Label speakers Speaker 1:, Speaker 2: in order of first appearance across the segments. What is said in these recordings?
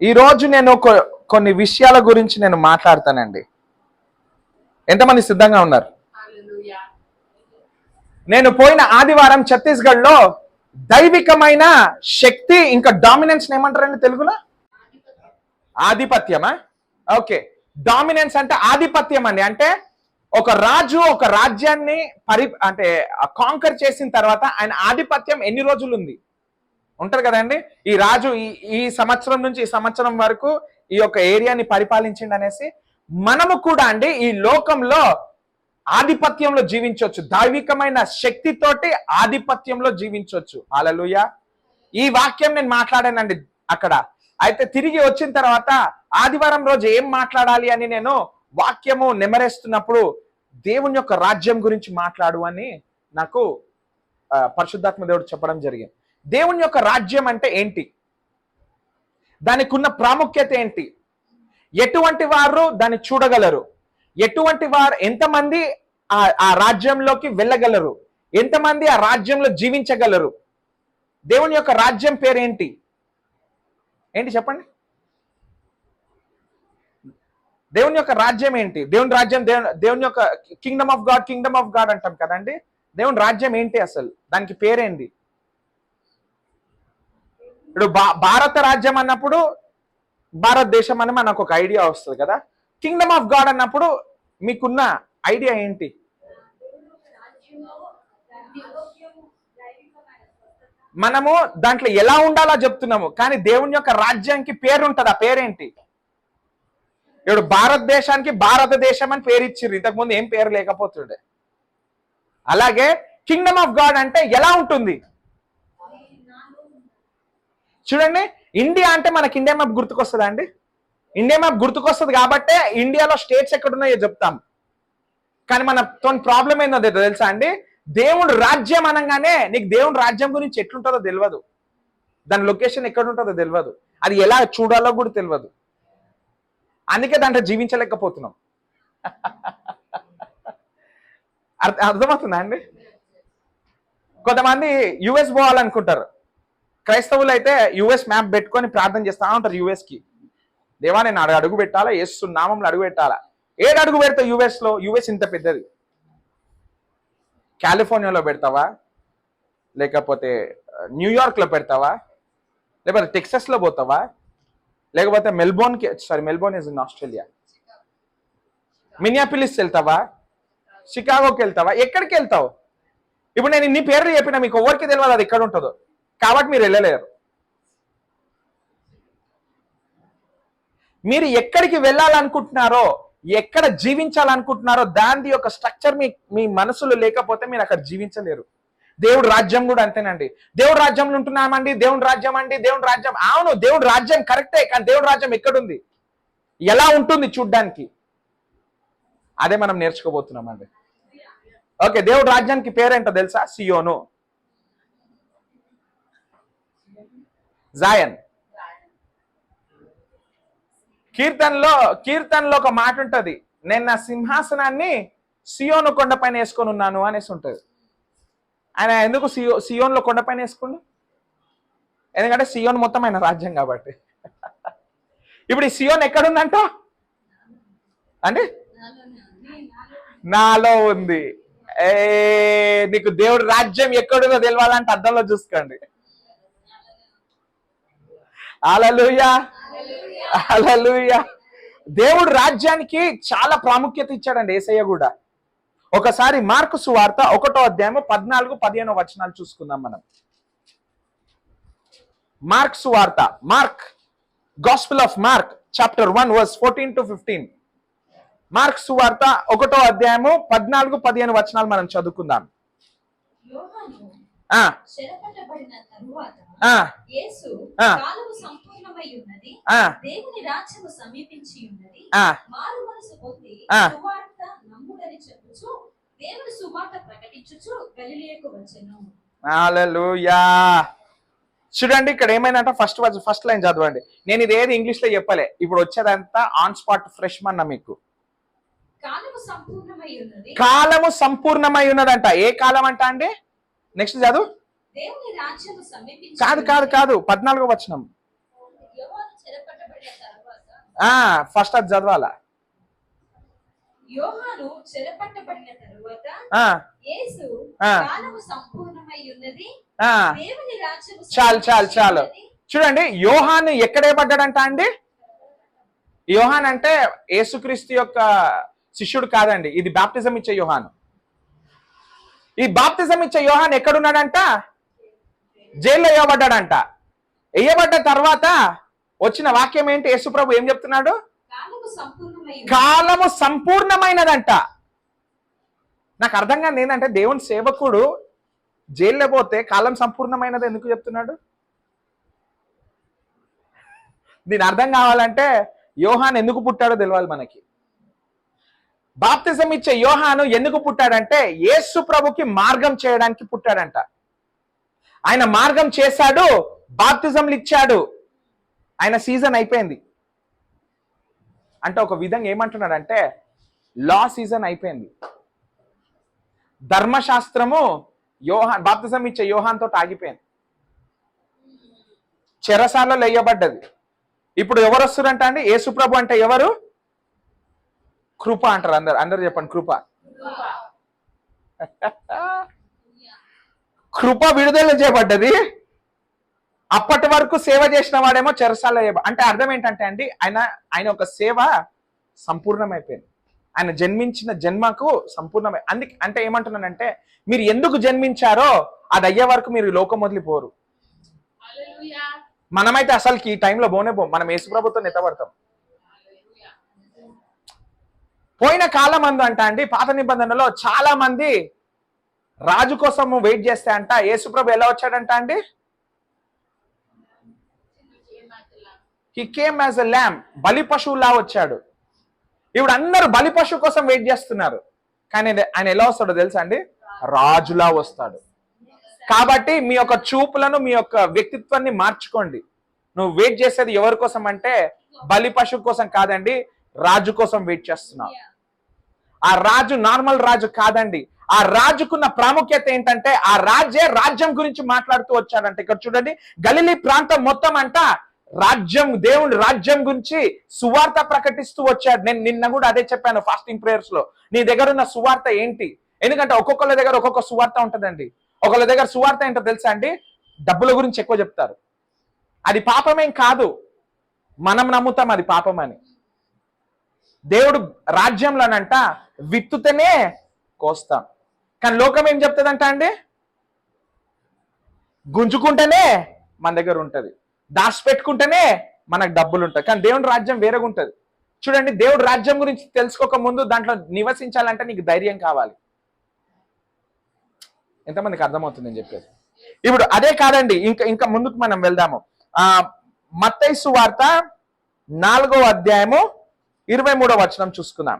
Speaker 1: ఈరోజు నేను కొన్ని విషయాల గురించి నేను మాట్లాడతానండి. ఎంతమంది సిద్ధంగా ఉన్నారు? నేను పోయిన ఆదివారం ఛత్తీస్గఢ్లో దైవికమైన శక్తి ఇంకా డామినెన్స్ ఏమంటారండి తెలుగులో? ఆధిపత్యమా? ఓకే, డామినెన్స్ అంటే ఆధిపత్యం అండి. అంటే ఒక రాజు ఒక రాజ్యాన్ని కాంకర్ చేసిన తర్వాత ఆయన ఆధిపత్యం ఎన్ని రోజులు ఉంటారు కదండి. ఈ రాజు ఈ సంవత్సరం నుంచి ఈ సంవత్సరం వరకు ఈ యొక్క ఏరియాని పరిపాలించిండు అనేసి మనము కూడా అండి ఈ లోకంలో ఆధిపత్యంలో జీవించవచ్చు. దైవికమైన శక్తితోటి ఆధిపత్యంలో జీవించవచ్చు. హల్లెలూయా. ఈ వాక్యం నేను మాట్లాడానండి అక్కడ. అయితే తిరిగి వచ్చిన తర్వాత ఆదివారం రోజు ఏం మాట్లాడాలి అని నేను వాక్యము నెమరేస్తున్నప్పుడు దేవుని యొక్క రాజ్యం గురించి మాట్లాడు అని నాకు పరిశుద్ధాత్మ దేవుడు చెప్పడం జరిగింది. దేవుని యొక్క రాజ్యం అంటే ఏంటి, దానికి ఉన్న ప్రాముఖ్యత ఏంటి, ఎటువంటి వారు దాన్ని చూడగలరు, ఎటువంటి వారు, ఎంతమంది ఆ రాజ్యంలోకి వెళ్ళగలరు, ఎంతమంది ఆ రాజ్యంలో జీవించగలరు, దేవుని యొక్క రాజ్యం పేరేంటి ఏంటి చెప్పండి. దేవుని యొక్క రాజ్యం ఏంటి? దేవుని రాజ్యం దేవుని యొక్క కింగ్డమ్ ఆఫ్ గాడ్ అంటాం కదండి. దేవుని రాజ్యం ఏంటి అసలు, దానికి పేరేంటి? ఇప్పుడు భారత రాజ్యం అన్నప్పుడు భారతదేశం అని మనకు ఒక ఐడియా వస్తుంది కదా. కింగ్డమ్ ఆఫ్ గాడ్ అన్నప్పుడు మీకున్న ఐడియా ఏంటి? మనము దాంట్లో ఎలా ఉండాలో చెప్తున్నాము, కానీ దేవుని యొక్క రాజ్యానికి పేరు ఉంటుంది. ఆ పేరేంటి? ఇప్పుడు భారతదేశానికి భారతదేశం అని పేరు ఇచ్చిర్రు, ఇంతకుముందు ఏం పేరు లేకపోతుండే. అలాగే కింగ్డమ్ ఆఫ్ గాడ్ అంటే ఎలా ఉంటుంది చూడండి. ఇండియా అంటే మనకి ఇండియా మ్యాప్ గుర్తుకొస్తుందా అండి? ఇండియా మ్యాప్ గుర్తుకొస్తుంది కాబట్టే ఇండియాలో స్టేట్స్ ఎక్కడున్నాయో చెప్తాం. కానీ మనతో ప్రాబ్లం ఏందో తెలుసా అండి, దేవుడు రాజ్యం అనగానే నీకు దేవుని రాజ్యం గురించి ఎట్లుంటుందో తెలియదు, దాని లొకేషన్ ఎక్కడ ఉంటుందో తెలియదు, అది ఎలా చూడాలో కూడా తెలియదు. అందుకే దాంట్లో జీవించలేకపోతున్నాం. అర్థమవుతుందా అండి? కొంతమంది యుఎస్ పోవాలనుకుంటారు, క్రైస్తవులు అయితే యుఎస్ మ్యాప్ పెట్టుకొని ప్రార్థన చేస్తా ఉంటారు. యుఎస్కి దేవా నేను అడుగు పెట్టాలా, యేసు నామంలో అడుగు పెట్టాలా. ఏడు అడుగు పెడతావు యుఎస్లో? యుఎస్ ఇంత పెద్దది. కాలిఫోర్నియాలో పెడతావా, లేకపోతే న్యూయార్క్లో పెడతావా, లేకపోతే టెక్సస్లో పోతావా, లేకపోతే మెల్బోర్న్ ఇస్ ఇన్ ఆస్ట్రేలియా, మినియాపిలిస్ వెళ్తావా, షికాగోకి వెళ్తావా, ఎక్కడికి వెళ్తావు? ఇప్పుడు నేను ఇన్ని పేర్లు చెప్పినా మీకు ఎవరికి తెలియదు అది ఎక్కడ ఉంటుందో, కాబట్టి మీరు వెళ్ళలేరు. మీరు ఎక్కడికి వెళ్ళాలనుకుంటున్నారో, ఎక్కడ జీవించాలనుకుంటున్నారో దాని యొక్క స్ట్రక్చర్ మీ మనసులో లేకపోతే మీరు అక్కడ జీవించలేరు. దేవుడు రాజ్యం కూడా అంతేనండి. దేవుడు రాజ్యంలో ఉంటున్నామండి, దేవుని రాజ్యం అండి, దేవుని రాజ్యం. అవును, దేవుడు రాజ్యం కరెక్టే, కానీ దేవుడు రాజ్యం ఎక్కడుంది, ఎలా ఉంటుంది చూడ్డానికి, అదే మనం నేర్చుకోబోతున్నామండి. ఓకే, దేవుడు రాజ్యానికి పేరేంటో తెలుసా? సియోను, జాయన్. కీర్తనలో ఒక మాట ఉంటది, నేను నా సింహాసనాన్ని సియోను కొండపైన వేసుకొని ఉన్నాను అనేసి ఉంటది. ఆయన ఎందుకు సియోన్లో కొండపైన వేసుకుండు? ఎందుకంటే సియోన్ మొత్తం ఆయన రాజ్యం కాబట్టి. ఇప్పుడు ఈ సియోన్ ఎక్కడుందంట అంటే నాలో ఉంది. నీకు దేవుడు రాజ్యం ఎక్కడుందో తెలియాలంటే అద్దంలో చూసుకోండి. హల్లెలూయా, హల్లెలూయా. దేవుడు రాజ్యానికి చాలా ప్రాముఖ్యత ఇచ్చాడండి యేసయ్య కూడా. ఒకసారి మార్కు సువార్త 1వ అధ్యాయము 14-15 వచనాలు చూసుకుందాం మనం. మార్క్ సువార్త, gospel of Mark chapter 1 verse 14-15. Mark సువార్త 1వ అధ్యాయము 14-15 వచనాలు మనం చదువుకుందాం. హల్లెలూయా. చూడండి ఇక్కడ ఏమైందంట, ఫస్ట్ లైన్ చదవండి. నేను ఇది ఏది ఇంగ్లీష్ లో చెప్పలే, ఇప్పుడు వచ్చేదంతా ఆన్ స్పాట్ ఫ్రెష్ మన్నా మీకు. కాలము సంపూర్ణమై ఉన్నదంట. ఏ కాలం అంట అండి? నెక్స్ట్ చదువు. కాదు 14వ వచనం. ఫస్ట్ అది చదవాలా.
Speaker 2: యోహాను చెరపట్టబడిన తరువాత యేసు కాలము సంపూర్ణమై ఉన్నది, దేవుని రాజ్యము.
Speaker 1: చాలు చూడండి, యోహాను ఎక్కడే పడ్డాడంట అండి? యోహాన్ అంటే యేసుక్రీస్తు యొక్క శిష్యుడు కాదండి, ఇది బాప్టిజం ఇచ్చే యోహాను. ఈ బాప్తిజం ఇచ్చే యోహాన్ ఎక్కడున్నాడంట? జైల్లో వేయబడ్డాడంట. వేయబడ్డ తర్వాత వచ్చిన వాక్యం ఏంటి? యేసుప్రభు ఏం చెప్తున్నాడు? కాలము సంపూర్ణమైనదంట. నాకు అర్థం కాదు ఏంటంటే, దేవుని సేవకుడు జైల్లో పోతే కాలం సంపూర్ణమైనది ఎందుకు చెప్తున్నాడు? దీని అర్థం కావాలంటే యోహాన్ ఎందుకు పుట్టాడో తెలియాలి మనకి. బాప్తిజం ఇచ్చే యోహాను ఎందుకు పుట్టాడంటే యేసు ప్రభుకి మార్గం చేయడానికి పుట్టాడంట. ఆయన మార్గం చేశాడు, బాప్తిజంలు ఇచ్చాడు, ఆయన సీజన్ అయిపోయింది. అంటే ఒక విధంగా ఏమంటున్నాడంటే లా సీజన్ అయిపోయింది. ధర్మశాస్త్రము యోహాన్ బాప్తిజం ఇచ్చే యోహాన్ తోటి ఆగిపోయింది, చెరసాలలో వేయబడ్డది. ఇప్పుడు ఎవరు వస్తారంట అండి? యేసు ప్రభు అంటే ఎవరు? కృప అంటారు. అందరు చెప్పండి, కృప. కృప విడుదల చేయబడ్డది. అప్పటి వరకు సేవ చేసిన వాడేమో చెరసాల. అంటే అర్థం ఏంటంటే అండి, ఆయన ఒక సేవ సంపూర్ణమైపోయింది. ఆయన జన్మించిన జన్మకు సంపూర్ణమై అంటే ఏమంటున్నానంటే, మీరు ఎందుకు జన్మించారో అది అయ్యే వరకు మీరు లోకం వదిలిపోరు. మనమైతే అసలుకి ఈ టైంలో పోనే పోం, మనం యేసు ప్రభుత్వం ఎత్తబడతాం. పోయిన కాలం అంట అండి, పాత నిబంధనలో చాలా మంది రాజు కోసం వెయిట్ చేస్తే అంట యేసుప్రభు ఎలా వచ్చాడంట అండి? He came as a lamb, బలి పశువులా వచ్చాడు. ఇప్పుడు అందరూ బలి పశువు కోసం వెయిట్ చేస్తున్నారు, కానీ ఆయన ఎలా వస్తాడో తెలుసా అండి? రాజులా వస్తాడు. కాబట్టి మీ యొక్క చూపులను, మీ యొక్క వ్యక్తిత్వాన్ని మార్చుకోండి. నువ్వు వెయిట్ చేసేది ఎవరి కోసం అంటే బలి పశువు కోసం కాదండి, రాజు కోసం వెయిట్ చేస్తున్నావు. ఆ రాజు నార్మల్ రాజు కాదండి. ఆ రాజుకున్న ప్రాముఖ్యత ఏంటంటే ఆ రాజే రాజ్యం గురించి మాట్లాడుతూ వచ్చాడంట. ఇక్కడ చూడండి, గలిలీ ప్రాంతం మొత్తం అంట రాజ్యం, దేవుని రాజ్యం గురించి సువార్త ప్రకటిస్తూ వచ్చాడు. నేను నిన్న కూడా అదే చెప్పాను ఫాస్టింగ్ ప్రేయర్స్ లో. నీ దగ్గర ఉన్న సువార్త ఏంటి? ఎందుకంటే ఒక్కొక్కళ్ళ దగ్గర ఒక్కొక్క సువార్త ఉంటుందండి. ఒకళ్ళ దగ్గర సువార్త ఏంటో తెలుసా అండి? డబ్బుల గురించి ఎక్కువ చెప్తారు. అది పాపమేం కాదు, మనం నమ్ముతాం అది పాపం అని. దేవుడు రాజ్యంలోనంట విత్తుతేనే కోస్తాం, కానీ లోకం ఏం చెప్తుందంట అండి? గుంజుకుంటేనే మన దగ్గర ఉంటది, దాచిపెట్టుకుంటేనే మనకు డబ్బులు ఉంటాయి. కానీ దేవుడి రాజ్యం వేరేగా ఉంటది. చూడండి, దేవుడి రాజ్యం గురించి తెలుసుకోక ముందు దాంట్లో నివసించాలంటే నీకు ధైర్యం కావాలి. ఎంతమందికి అర్థమవుతుంది నేను చెప్పేది? ఇప్పుడు అదే కాదండి, ఇంకా ముందుకు మనం వెళ్దాము. మత్తయి సువార్త 4వ అధ్యాయము 23వ వచనం చూసుకుందాం.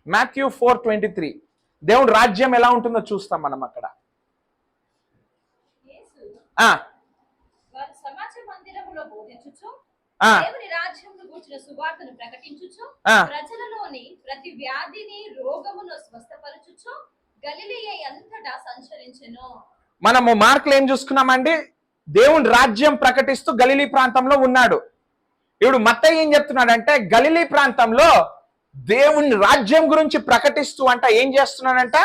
Speaker 1: మాథ్యూ 4:23. దేవుడి రాజ్యం ఎలా ఉంటుందో చూస్తాం మనం అక్కడ.
Speaker 2: ప్రజలలోని ప్రతి వ్యాధిని, రోగమును స్వస్థపరచుచు గలిలయ అంతటా సంచరించెను.
Speaker 1: మనము మార్కులు ఏం చూసుకున్నామండి? దేవుని రాజ్యం ప్రకటిస్తూ గలిలీ ప్రాంతంలో ఉన్నాడు. ఇప్పుడు మత్తయి ఏం చెప్తున్నాడంటే గలిలీ ప్రాంతంలో దేవుని రాజ్యం గురించి ప్రకటిస్తూ అంట ఏం చేస్తున్నాడంట?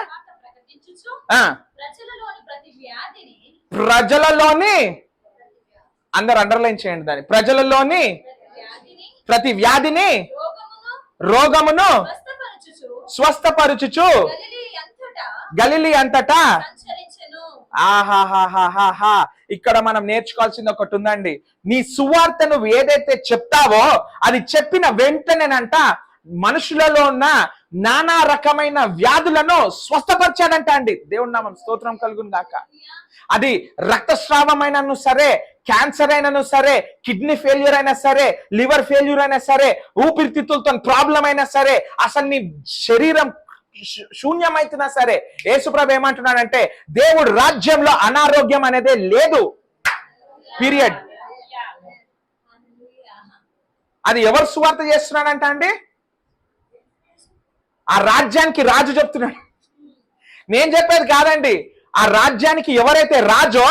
Speaker 1: ప్రజలలోని, అందరు అండర్లైన్ చేయండి దాన్ని, ప్రజలలోని ప్రతి వ్యాధిని, రోగమును స్వస్థపరచుచు గలిలీ అంతటా. ఆహాహాహాహా, ఇక్కడ మనం నేర్చుకోవాల్సింది ఒకటి ఉందండి. నీ సువార్త నువ్వు ఏదైతే చెప్తావో అది చెప్పిన వెంటనేనంట మనుషులలో ఉన్న నానా రకమైన వ్యాధులను స్వస్థపరిచాడంట అండి. దేవుడి నామం స్తోత్రం కలుగును గాక. అది రక్తస్రావమైనను సరే, క్యాన్సర్ అయినను సరే, కిడ్నీ ఫెయిల్యూర్ అయినా సరే, లివర్ ఫెయిల్యూర్ అయినా సరే, ఊపిరితిత్తులతో ప్రాబ్లం అయినా సరే, అసలు నీ శరీరం శూన్యమైతున్నా సరే, యేసుప్రభు ఏమంటున్నాడంటే దేవుడు రాజ్యంలో అనారోగ్యం అనేదే లేదు, పీరియడ్. అది ఎవరు సువార్త చేస్తున్నాడంట అండి? ఆ రాజ్యానికి రాజు చెప్తున్నాడు. నేను చెప్పేది కాదండి, ఆ రాజ్యానికి ఎవరైతే రాజో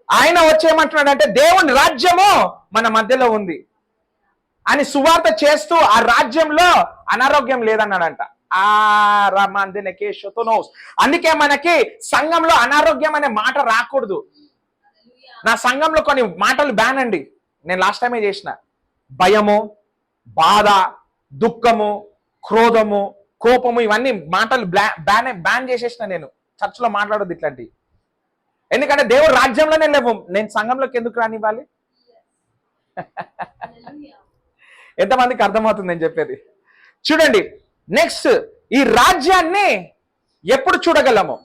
Speaker 1: ఆయన వచ్చేయమంటున్నాడంటే దేవుని రాజ్యము మన మధ్యలో ఉంది. అని సువార్త చేస్తూ ఆ రాజ్యంలో అనారోగ్యం లేదన్నాడంట. ఆ రమాందిన కేశోతోనోస్. అందుకే మనకి సంఘంలో అనారోగ్యం అనే మాట రాకూడదు. నా సంఘంలో కొన్ని మాటలు బ్యాన్ అండి. నేను లాస్ట్ టైమే చేసిన. భయము, బాధ, దుఃఖము, క్రోధము, కోపము, ఇవన్నీ మాటలు బ్యాన్ చేసేసిన. నేను చర్చిలో మాట్లాడొద్దు ఇట్లాంటివి. ఎందుకంటే దేవుడు రాజ్యంలోనే లేవు. నేను సంఘంలోకి ఎందుకు రానివ్వాలి? ఎంతమందికి అర్థమవుతుంది నేను చెప్పేది? చూడండి, నెక్స్ట్ ఈ రాజ్యాన్ని ఎప్పుడు చూడగలము?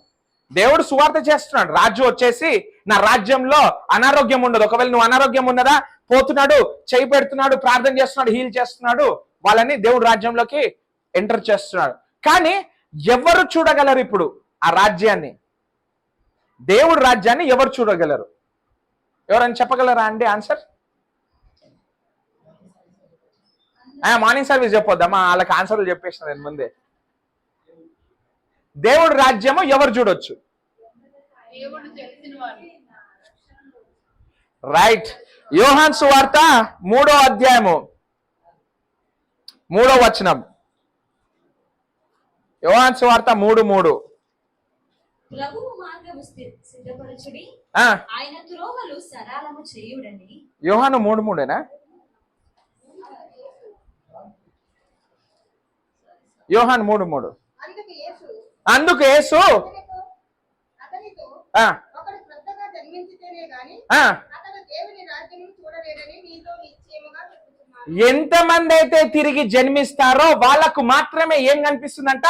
Speaker 1: దేవుడు సువార్త చేస్తున్నాడు. రాజు వచ్చేసి నా రాజ్యంలో అనారోగ్యం ఉండదు. ఒకవేళ నువ్వు అనారోగ్యం ఉన్నదా, పోతున్నాడు, చేయి పెడుతున్నాడు, ప్రార్థన చేస్తున్నాడు, హీల్ చేస్తున్నాడు, వాళ్ళని దేవుడు రాజ్యంలోకి ఎంటర్ చేస్తున్నాడు. కానీ ఎవరు చూడగలరు ఇప్పుడు ఆ రాజ్యాన్ని? దేవుడు రాజ్యాన్ని ఎవరు చూడగలరు? ఎవరైనా చెప్పగలరా అండి ఆన్సర్? మార్నింగ్ సర్వీస్ చెప్పొద్దమ్మా, వాళ్ళకి ఆన్సర్లు చెప్పేసిన నేను ముందే. దేవుడి రాజ్యము ఎవరు చూడొచ్చు? రైట్. యోహాను సువార్త 3వ అధ్యాయము 3వ వచనం. యోహాను సువార్త 3:3.
Speaker 2: ప్రభువు మార్గము సిద్ధపరచుడి, ఆయన త్రోవలు సరళము చేయుడని.
Speaker 1: యోహాను 3:3. యోహాను 3:3. అందుకు యేసు ఎంతమంది అయితే తిరిగి జన్మిస్తారో వాళ్ళకు మాత్రమే ఏం కనిపిస్తుందంట?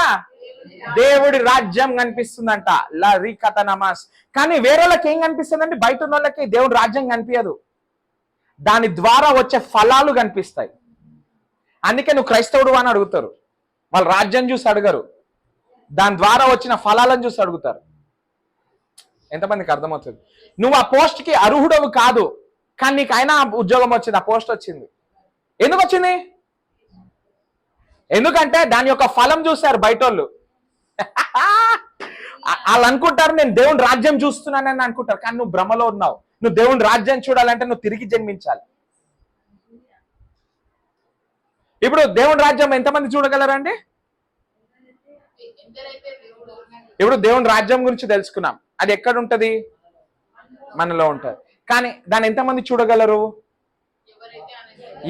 Speaker 1: దేవుడి రాజ్యం కనిపిస్తుందంట. లరీ కథ నమాస్. కానీ వేరేళ్ళకి ఏం కనిపిస్తుందంటే, బయట ఉన్న వాళ్ళకి దేవుడి రాజ్యం కనిపించదు. దాని ద్వారా వచ్చే ఫలాలు కనిపిస్తాయి. అందుకే నువ్వు క్రైస్తవుడు అని అడుగుతారు. వాళ్ళు రాజ్యం చూసి అడగరు, దాని ద్వారా వచ్చిన ఫలాలను చూసి అడుగుతారు. ఎంతమందికి అర్థమవుతుంది? నువ్వు ఆ పోస్ట్కి అర్హుడవు కాదు, కానీ నీకు అయినా ఉద్యోగం వచ్చింది, ఆ పోస్ట్ వచ్చింది. ఎందుకు వచ్చింది? ఎందుకంటే దాని యొక్క ఫలం చూశారు బయట వాళ్ళు. వాళ్ళు అనుకుంటారు నేను దేవుని రాజ్యం చూస్తున్నానని అనుకుంటారు, కానీ నువ్వు భ్రమలో ఉన్నావు. నువ్వు దేవుని రాజ్యం చూడాలంటే నువ్వు తిరిగి జన్మించాలి. ఇప్పుడు దేవుని రాజ్యం ఎంతమంది చూడగలరండి? ఇప్పుడు దేవుని రాజ్యం గురించి తెలుసుకున్నాం. అది ఎక్కడ ఉంటది? మనలో ఉంటది. కానీ దాన్ని ఎంతమంది చూడగలరు?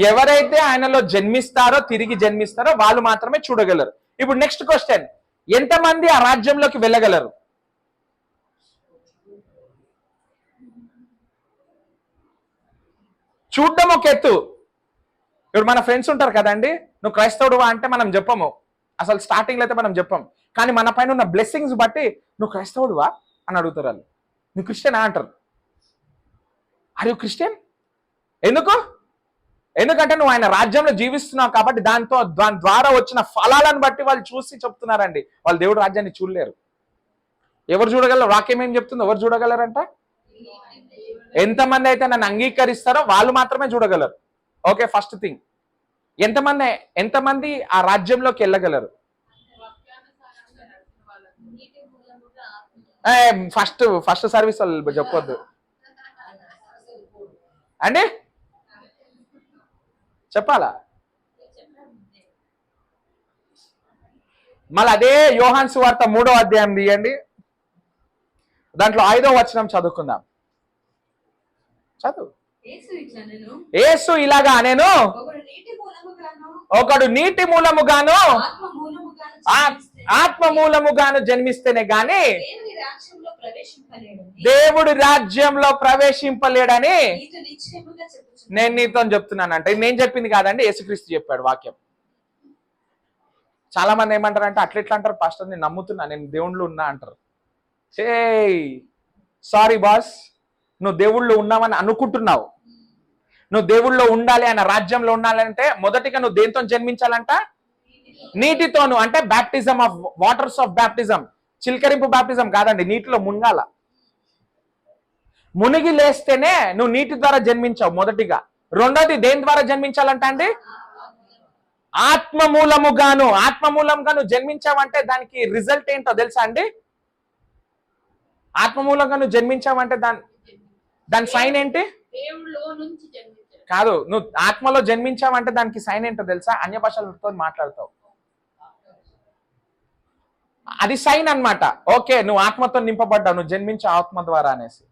Speaker 1: ఎవరైతే ఆయనలో జన్మిస్తారో, తిరిగి జన్మిస్తారో వాళ్ళు మాత్రమే చూడగలరు. ఇప్పుడు నెక్స్ట్ క్వశ్చన్, ఎంతమంది ఆ రాజ్యంలోకి వెళ్ళగలరు? చూడడం ఒక ఎత్తు. ఇప్పుడు మన ఫ్రెండ్స్ ఉంటారు కదండి, నువ్వు క్రైస్తవుడువా అంటే మనం చెప్పము, అసలు స్టార్టింగ్లో అయితే మనం చెప్పం. కానీ మన పైన ఉన్న బ్లెస్సింగ్స్ బట్టి నువ్వు క్రైస్తవుడువా అని అడుగుతారు వాళ్ళు. నువ్వు క్రిస్టియనా అంటారు. Are you Christian? ఎందుకు? ఎందుకంటే నువ్వు ఆయన రాజ్యంలో జీవిస్తున్నావు కాబట్టి. దాని ద్వారా వచ్చిన ఫలాలను బట్టి వాళ్ళు చూసి చెప్తున్నారండి. వాళ్ళు దేవుడు రాజ్యాన్ని చూడలేరు. ఎవరు చూడగలరు? వాక్యం ఏం చెప్తుందో ఎవరు చూడగలరంట? ఎంతమంది అయితే నన్ను అంగీకరిస్తారో వాళ్ళు మాత్రమే చూడగలరు. ఓకే, ఫస్ట్ థింగ్, ఎంతమంది ఆ రాజ్యంలోకి వెళ్ళగలరు? ఫస్ట్ సర్వీస్ వాళ్ళు చెప్పొద్దు అండి, చెప్పాలా? మళ్ళీ అదే యోహాను సువార్త 3వ అధ్యాయం తీయండి, దాంట్లో 5వ వచనం చదువుకుందాం. చదువు. యేసు ఇలాగా నేను ఒకడు నీటి మూలముగాను ఆత్మ మూలముగాను జన్మిస్తేనే గాని దేవుడి రాజ్యంలో ప్రవేశింపలేడని నేను నీతో చెప్తున్నానంటే. నేను చెప్పింది కాదండి, యేసుక్రీస్తు చెప్పాడు వాక్యం. చాలా మంది ఏమంటారంటే, అట్లా అంటారు పాస్టర్, నేను నమ్ముతున్నా, నేను దేవుళ్ళు ఉన్నా అంటారు. సారీ బాస్, నువ్వు దేవుళ్ళు ఉన్నావని అనుకుంటున్నావు. నువ్వు దేవుళ్ళో ఉండాలి, ఆయన రాజ్యంలో ఉండాలంటే మొదటిగా నువ్వు దేంతో జన్మించాలంట? నీటితోను. అంటే baptism of waters of baptism, చిలకరింపు బ్యాప్టిజం కాదండి, నీటిలో మునగాల. మునిగి లేస్తేనే నువ్వు నీటి ద్వారా జన్మించావు మొదటిగా. రెండోది దేని ద్వారా జన్మించాలంట అండి? ఆత్మ మూలంగా జన్మించావంటే దానికి రిజల్ట్ ఏంటో తెలుసా అండి? ఆత్మ మూలంగా నువ్వు జన్మించావంటే దాని సైన్ ఏంటి? కాదు, నువ్వు ఆత్మలో జన్మించావంటే దానికి సైన్ ఏంటో తెలుసా? అన్య భాషలతో మాట్లాడతావు. అది సైన్ అన్నమాట. ఓకే, నువ్వు ఆత్మతో నింపబడ్డావు, నువ్వు జన్మించే ఆత్మ ద్వారా అనేసి.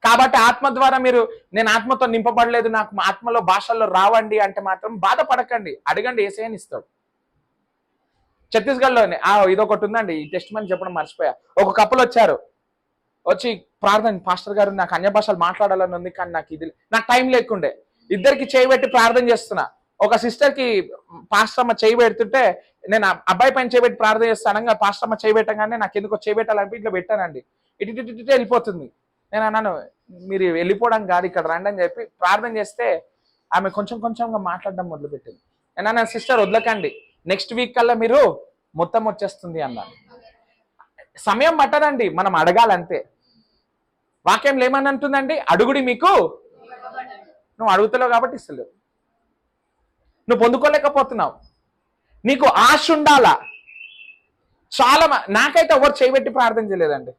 Speaker 1: కాబట్టి ఆత్మ ద్వారా మీరు నేను ఆత్మతో నింపబడలేదు, నాకు ఆత్మలో భాషల్లో రావండి అంటే మాత్రం బాధపడకండి, అడగండి, యేసయ్యని ఇస్తాడు. ఛత్తీస్గఢ్లోనే ఇదొకటి ఉందండి, ఈ టెస్ట్ మని చెప్పడం మర్చిపోయా. ఒక కప్పులు వచ్చారు, వచ్చి ప్రార్థన, పాస్టర్ గారు నాకు అన్య భాషలు మాట్లాడాలని ఉంది, కానీ నాకు టైం లేకుండే. ఇద్దరికి చేయబెట్టి ప్రార్థన చేస్తున్నా. ఒక సిస్టర్ కి పాస్టర్ అమ్మ చేయి పెడుతుంటే నేను అబ్బాయి పైన చేయబెట్టి ప్రార్థన చేస్తాను. పాస్టర్ అమ్మ చేయబెట్టగానే నాకు ఎందుకో చేయబెట్టాలని ఇట్లా పెట్టానండి, ఇటు వెళ్ళిపోతుంది. నేను అన్నాను, మీరు వెళ్ళిపోవడం కాదు, ఇక్కడ రండి అని చెప్పి ప్రార్థన చేస్తే ఆమె కొంచెం కొంచెంగా మాట్లాడడం మొదలుపెట్టింది. నేను అన్నా, సిస్టర్ వదలకండి, నెక్స్ట్ వీక్ కల్లా మీరు మొత్తం వచ్చేస్తుంది అన్నాను. సమయం పట్టదండి, మనం అడగాలంతే. వాక్యం ఏమని అంటుందండి? అడుగుడి మీకు, నువ్వు అడుగుతలేవు కాబట్టి ఇస్తలేవు, నువ్వు పొందుకోలేకపోతున్నావు. నీకు ఆశ ఉండాలా. చాలా నాకైతే ఎవరు చేయబెట్టి ప్రార్థన చేయలేదండి.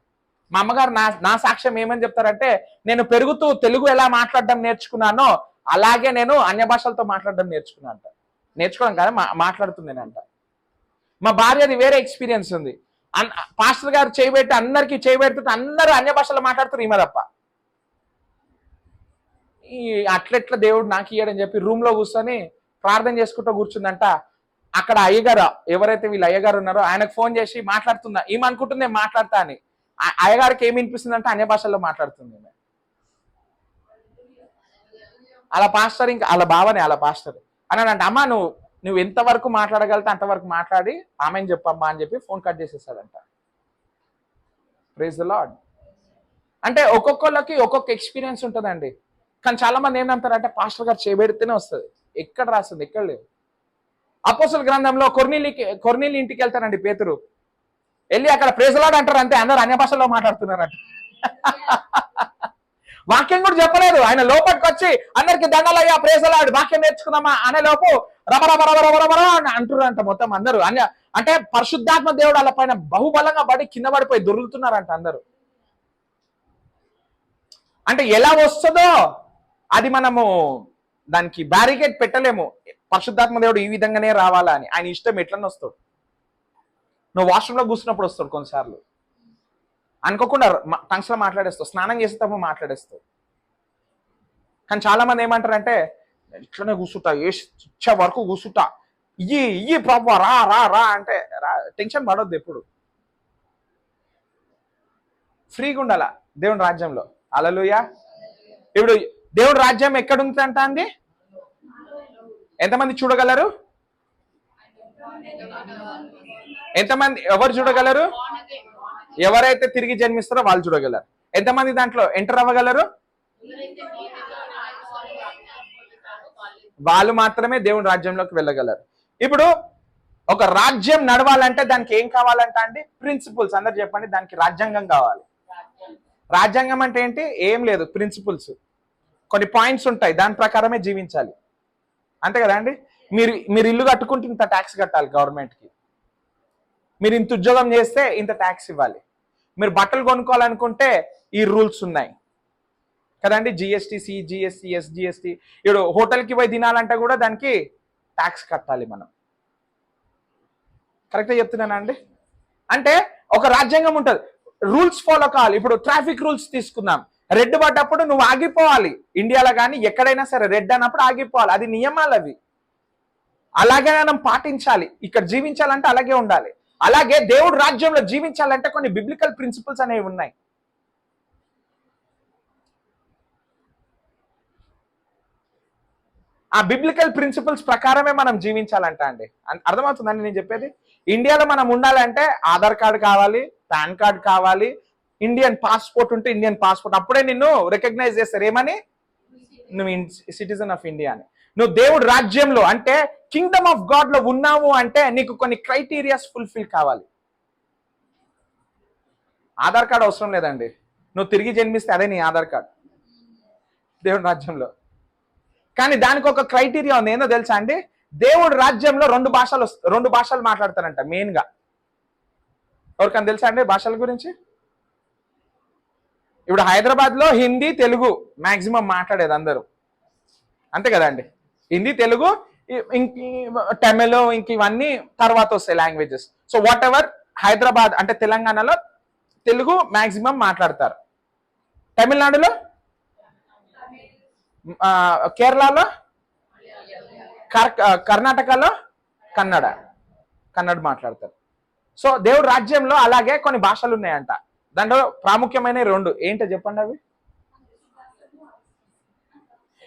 Speaker 1: మా అమ్మగారు నా సాక్ష్యం ఏమని చెప్తారంటే, నేను పెరుగుతూ తెలుగు ఎలా మాట్లాడడం నేర్చుకున్నానో అలాగే నేను అన్య భాషలతో మాట్లాడడం నేర్చుకున్నా అంట. నేర్చుకోవడం కాదు, మాట్లాడుతుందేనంట. మా భార్యది వేరే ఎక్స్పీరియన్స్ ఉంది. పాస్టర్ గారు చేయబెట్టి అందరికీ చేయబెడుతుంటే అందరూ అన్య భాషలో మాట్లాడుతారు, ఈమె తప్ప. ఈ అట్లెట్లా దేవుడు నాకు ఇయ్యాడని చెప్పి రూమ్ లో కూర్చొని ప్రార్థన చేసుకుంటూ కూర్చుందంట. అక్కడ అయ్యగారు, ఎవరైతే వీళ్ళు అయ్యగారు ఉన్నారో ఆయనకు ఫోన్ చేసి మాట్లాడుతుందా, ఈమె అనుకుంటుంది నేను మాట్లాడతా అని. అయ్యగారికి ఏమి వినిపిస్తుందంటే అన్య భాషల్లో మాట్లాడుతుంది. అలా పాస్టర్, ఇంకా అలా బావనే అలా పాస్టర్ అన్నాడంట, అమ్మ నువ్వు ఎంతవరకు మాట్లాడగలితే అంతవరకు మాట్లాడి ఆమెను చెప్పమ్మా అని చెప్పి ఫోన్ కట్ చేసేసాడంట. Praise the Lord. అంటే ఒక్కొక్కళ్ళకి ఒక్కొక్క ఎక్స్పీరియన్స్ ఉంటుందండి. కానీ చాలా మంది ఏంటంటారంటే పాస్టర్ గారు చేయబెడితేనే వస్తుంది. ఎక్కడ రాస్తుంది? ఎక్కడ లేదు. అపోస్తలుల గ్రంథంలో కొర్నేలి ఇంటికి వెళ్తారండి పేతురు. వెళ్ళి అక్కడ ప్రైజ్ ది లార్డ్ అంటారు, అంతే, అందరూ అన్య భాషలో మాట్లాడుతున్నారంట. వాక్యం కూడా చెప్పలేదు. ఆయన లోపలికి వచ్చి అందరికి దండలయ్యా, ప్రైజ్ ది లార్డ్, వాక్యం నేర్చుకుందామా అనే లోపు రబరబరబరబర అని అంటున్నారంట మొత్తం అందరూ. అంటే పరిశుద్ధాత్మ దేవుడు వాళ్ళ పైన బహుబలంగా పడి కింద పడిపోయి దొరుకుతున్నారంట అందరూ. అంటే ఎలా వస్తుందో అది మనము దానికి బ్యారికేడ్ పెట్టలేము. పరిశుద్ధాత్మ దేవుడు ఈ విధంగానే రావాలా అని, ఆయన ఇష్టం ఎట్లనే వస్తాడు. నువ్వు వాష్రూమ్లో కూర్చున్నప్పుడు వస్తాడు కొన్నిసార్లు, అనుకోకుండా టంగ్స్లో మాట్లాడేస్తావు, స్నానం చేసేటప్పుడు మాట్లాడేస్తావు. కానీ చాలా మంది ఏమంటారంటే ఇట్లనే కూర్చుంటా, ఇచ్చే వరకు కూర్చుంటా, ఇయ్యి ప్రభు రా రా రా అంటే టెన్షన్ పడొద్దు. ఎప్పుడు ఫ్రీగా ఉండాలా దేవుని రాజ్యంలో. హల్లెలూయా. ఇప్పుడు దేవుడి రాజ్యం ఎక్కడ ఉందంట అండి? ఎంతమంది చూడగలరు? ఎంతమంది ఎవరు చూడగలరు? ఎవరైతే తిరిగి జన్మిస్తారో వాళ్ళు చూడగలరు. ఎంతమంది దాంట్లో ఎంటర్ అవ్వగలరు? వాళ్ళు మాత్రమే దేవుని రాజ్యంలోకి వెళ్ళగలరు. ఇప్పుడు ఒక రాజ్యం నడవాలంటే దానికి ఏం కావాలంట అండి? ప్రిన్సిపల్స్. అందరు చెప్పండి, దానికి రాజ్యాంగం కావాలి. రాజ్యాంగం అంటే ఏంటి? ఏం లేదు, ప్రిన్సిపల్స్, కొన్ని పాయింట్స్ ఉంటాయి, దాని ప్రకారమే జీవించాలి. అంతే కదా అండి? మీరు ఇల్లు కట్టుకుంటే ఇంత ట్యాక్స్ కట్టాలి గవర్నమెంట్కి, మీరు ఇంత ఉద్యోగం చేస్తే ఇంత ట్యాక్స్ ఇవ్వాలి, మీరు బట్టలు కొనుక్కోవాలనుకుంటే ఈ రూల్స్ ఉన్నాయి కదండి. GST, CGST, SGST. ఇప్పుడు హోటల్కి పోయి తినాలంటే కూడా దానికి ట్యాక్స్ కట్టాలి మనం. కరెక్ట్గా చెప్తున్నానా అండి? అంటే ఒక రాజ్యాంగం ఉంటుంది, రూల్స్ ఫాలో కావాలి. ఇప్పుడు ట్రాఫిక్ రూల్స్ తీసుకుందాం, రెడ్ పడ్డప్పుడు నువ్వు ఆగిపోవాలి. ఇండియాలో కానీ ఎక్కడైనా సరే రెడ్ అన్నప్పుడు ఆగిపోవాలి, అది నియమాలు అవి. అలాగే మనం పాటించాలి. ఇక్కడ జీవించాలంటే అలాగే ఉండాలి. అలాగే దేవుడు రాజ్యంలో జీవించాలంటే కొన్ని బిబ్లికల్ ప్రిన్సిపల్స్ అనేవి ఉన్నాయి. ఆ బిబ్లికల్ ప్రిన్సిపల్స్ ప్రకారమే మనం జీవించాలంట అండి. అర్థమవుతుందండి నేను చెప్పేది? ఇండియాలో మనం ఉండాలంటే ఆధార్ కార్డు కావాలి, పాన్ కార్డు కావాలి, ఇండియన్ పాస్పోర్ట్ ఉంటే ఇండియన్ పాస్పోర్ట్, అప్పుడే నిన్ను రికగ్నైజ్ చేస్తారు. ఏమని? నువ్వు సిటిజన్ ఆఫ్ ఇండియా అని. నువ్వు దేవుడు రాజ్యంలో అంటే కింగ్డమ్ ఆఫ్ గాడ్ లో ఉన్నావు అంటే నీకు కొన్ని క్రైటీరియాస్ ఫుల్ఫిల్ కావాలి. ఆధార్ కార్డు అవసరం లేదండి, నువ్వు తిరిగి జన్మిస్తే అదే నీ ఆధార్ కార్డు దేవుడి రాజ్యంలో. కానీ దానికి ఒక క్రైటీరియా ఉంది, ఏందో తెలుసా అండి? దేవుడి రాజ్యంలో రెండు భాషలు మాట్లాడతారంట మెయిన్ గా. ఎవరికైనా తెలుసా అండి భాషల గురించి? ఇప్పుడు హైదరాబాద్ లో హిందీ, తెలుగు మాక్సిమం మాట్లాడేది అందరూ. అంతే కదండి. హిందీ, తెలుగు, ఇంక తమిళ్, ఇంక ఇవన్నీ తర్వాత వస్తాయి languages. So what ever Hyderabad అంటే తెలంగాణలో తెలుగు మాక్సిమం మాట్లాడతారు. తమిళనాడులో, కేరళలో, కర్ణాటకలో కన్నడ మాట్లాడతారు. సో దేవుడి రాజ్యంలో అలాగే కొన్ని భాషలు ఉన్నాయంట. దాంట్లో ప్రాముఖ్యమైన 2 ఏంటో చెప్పండి అవి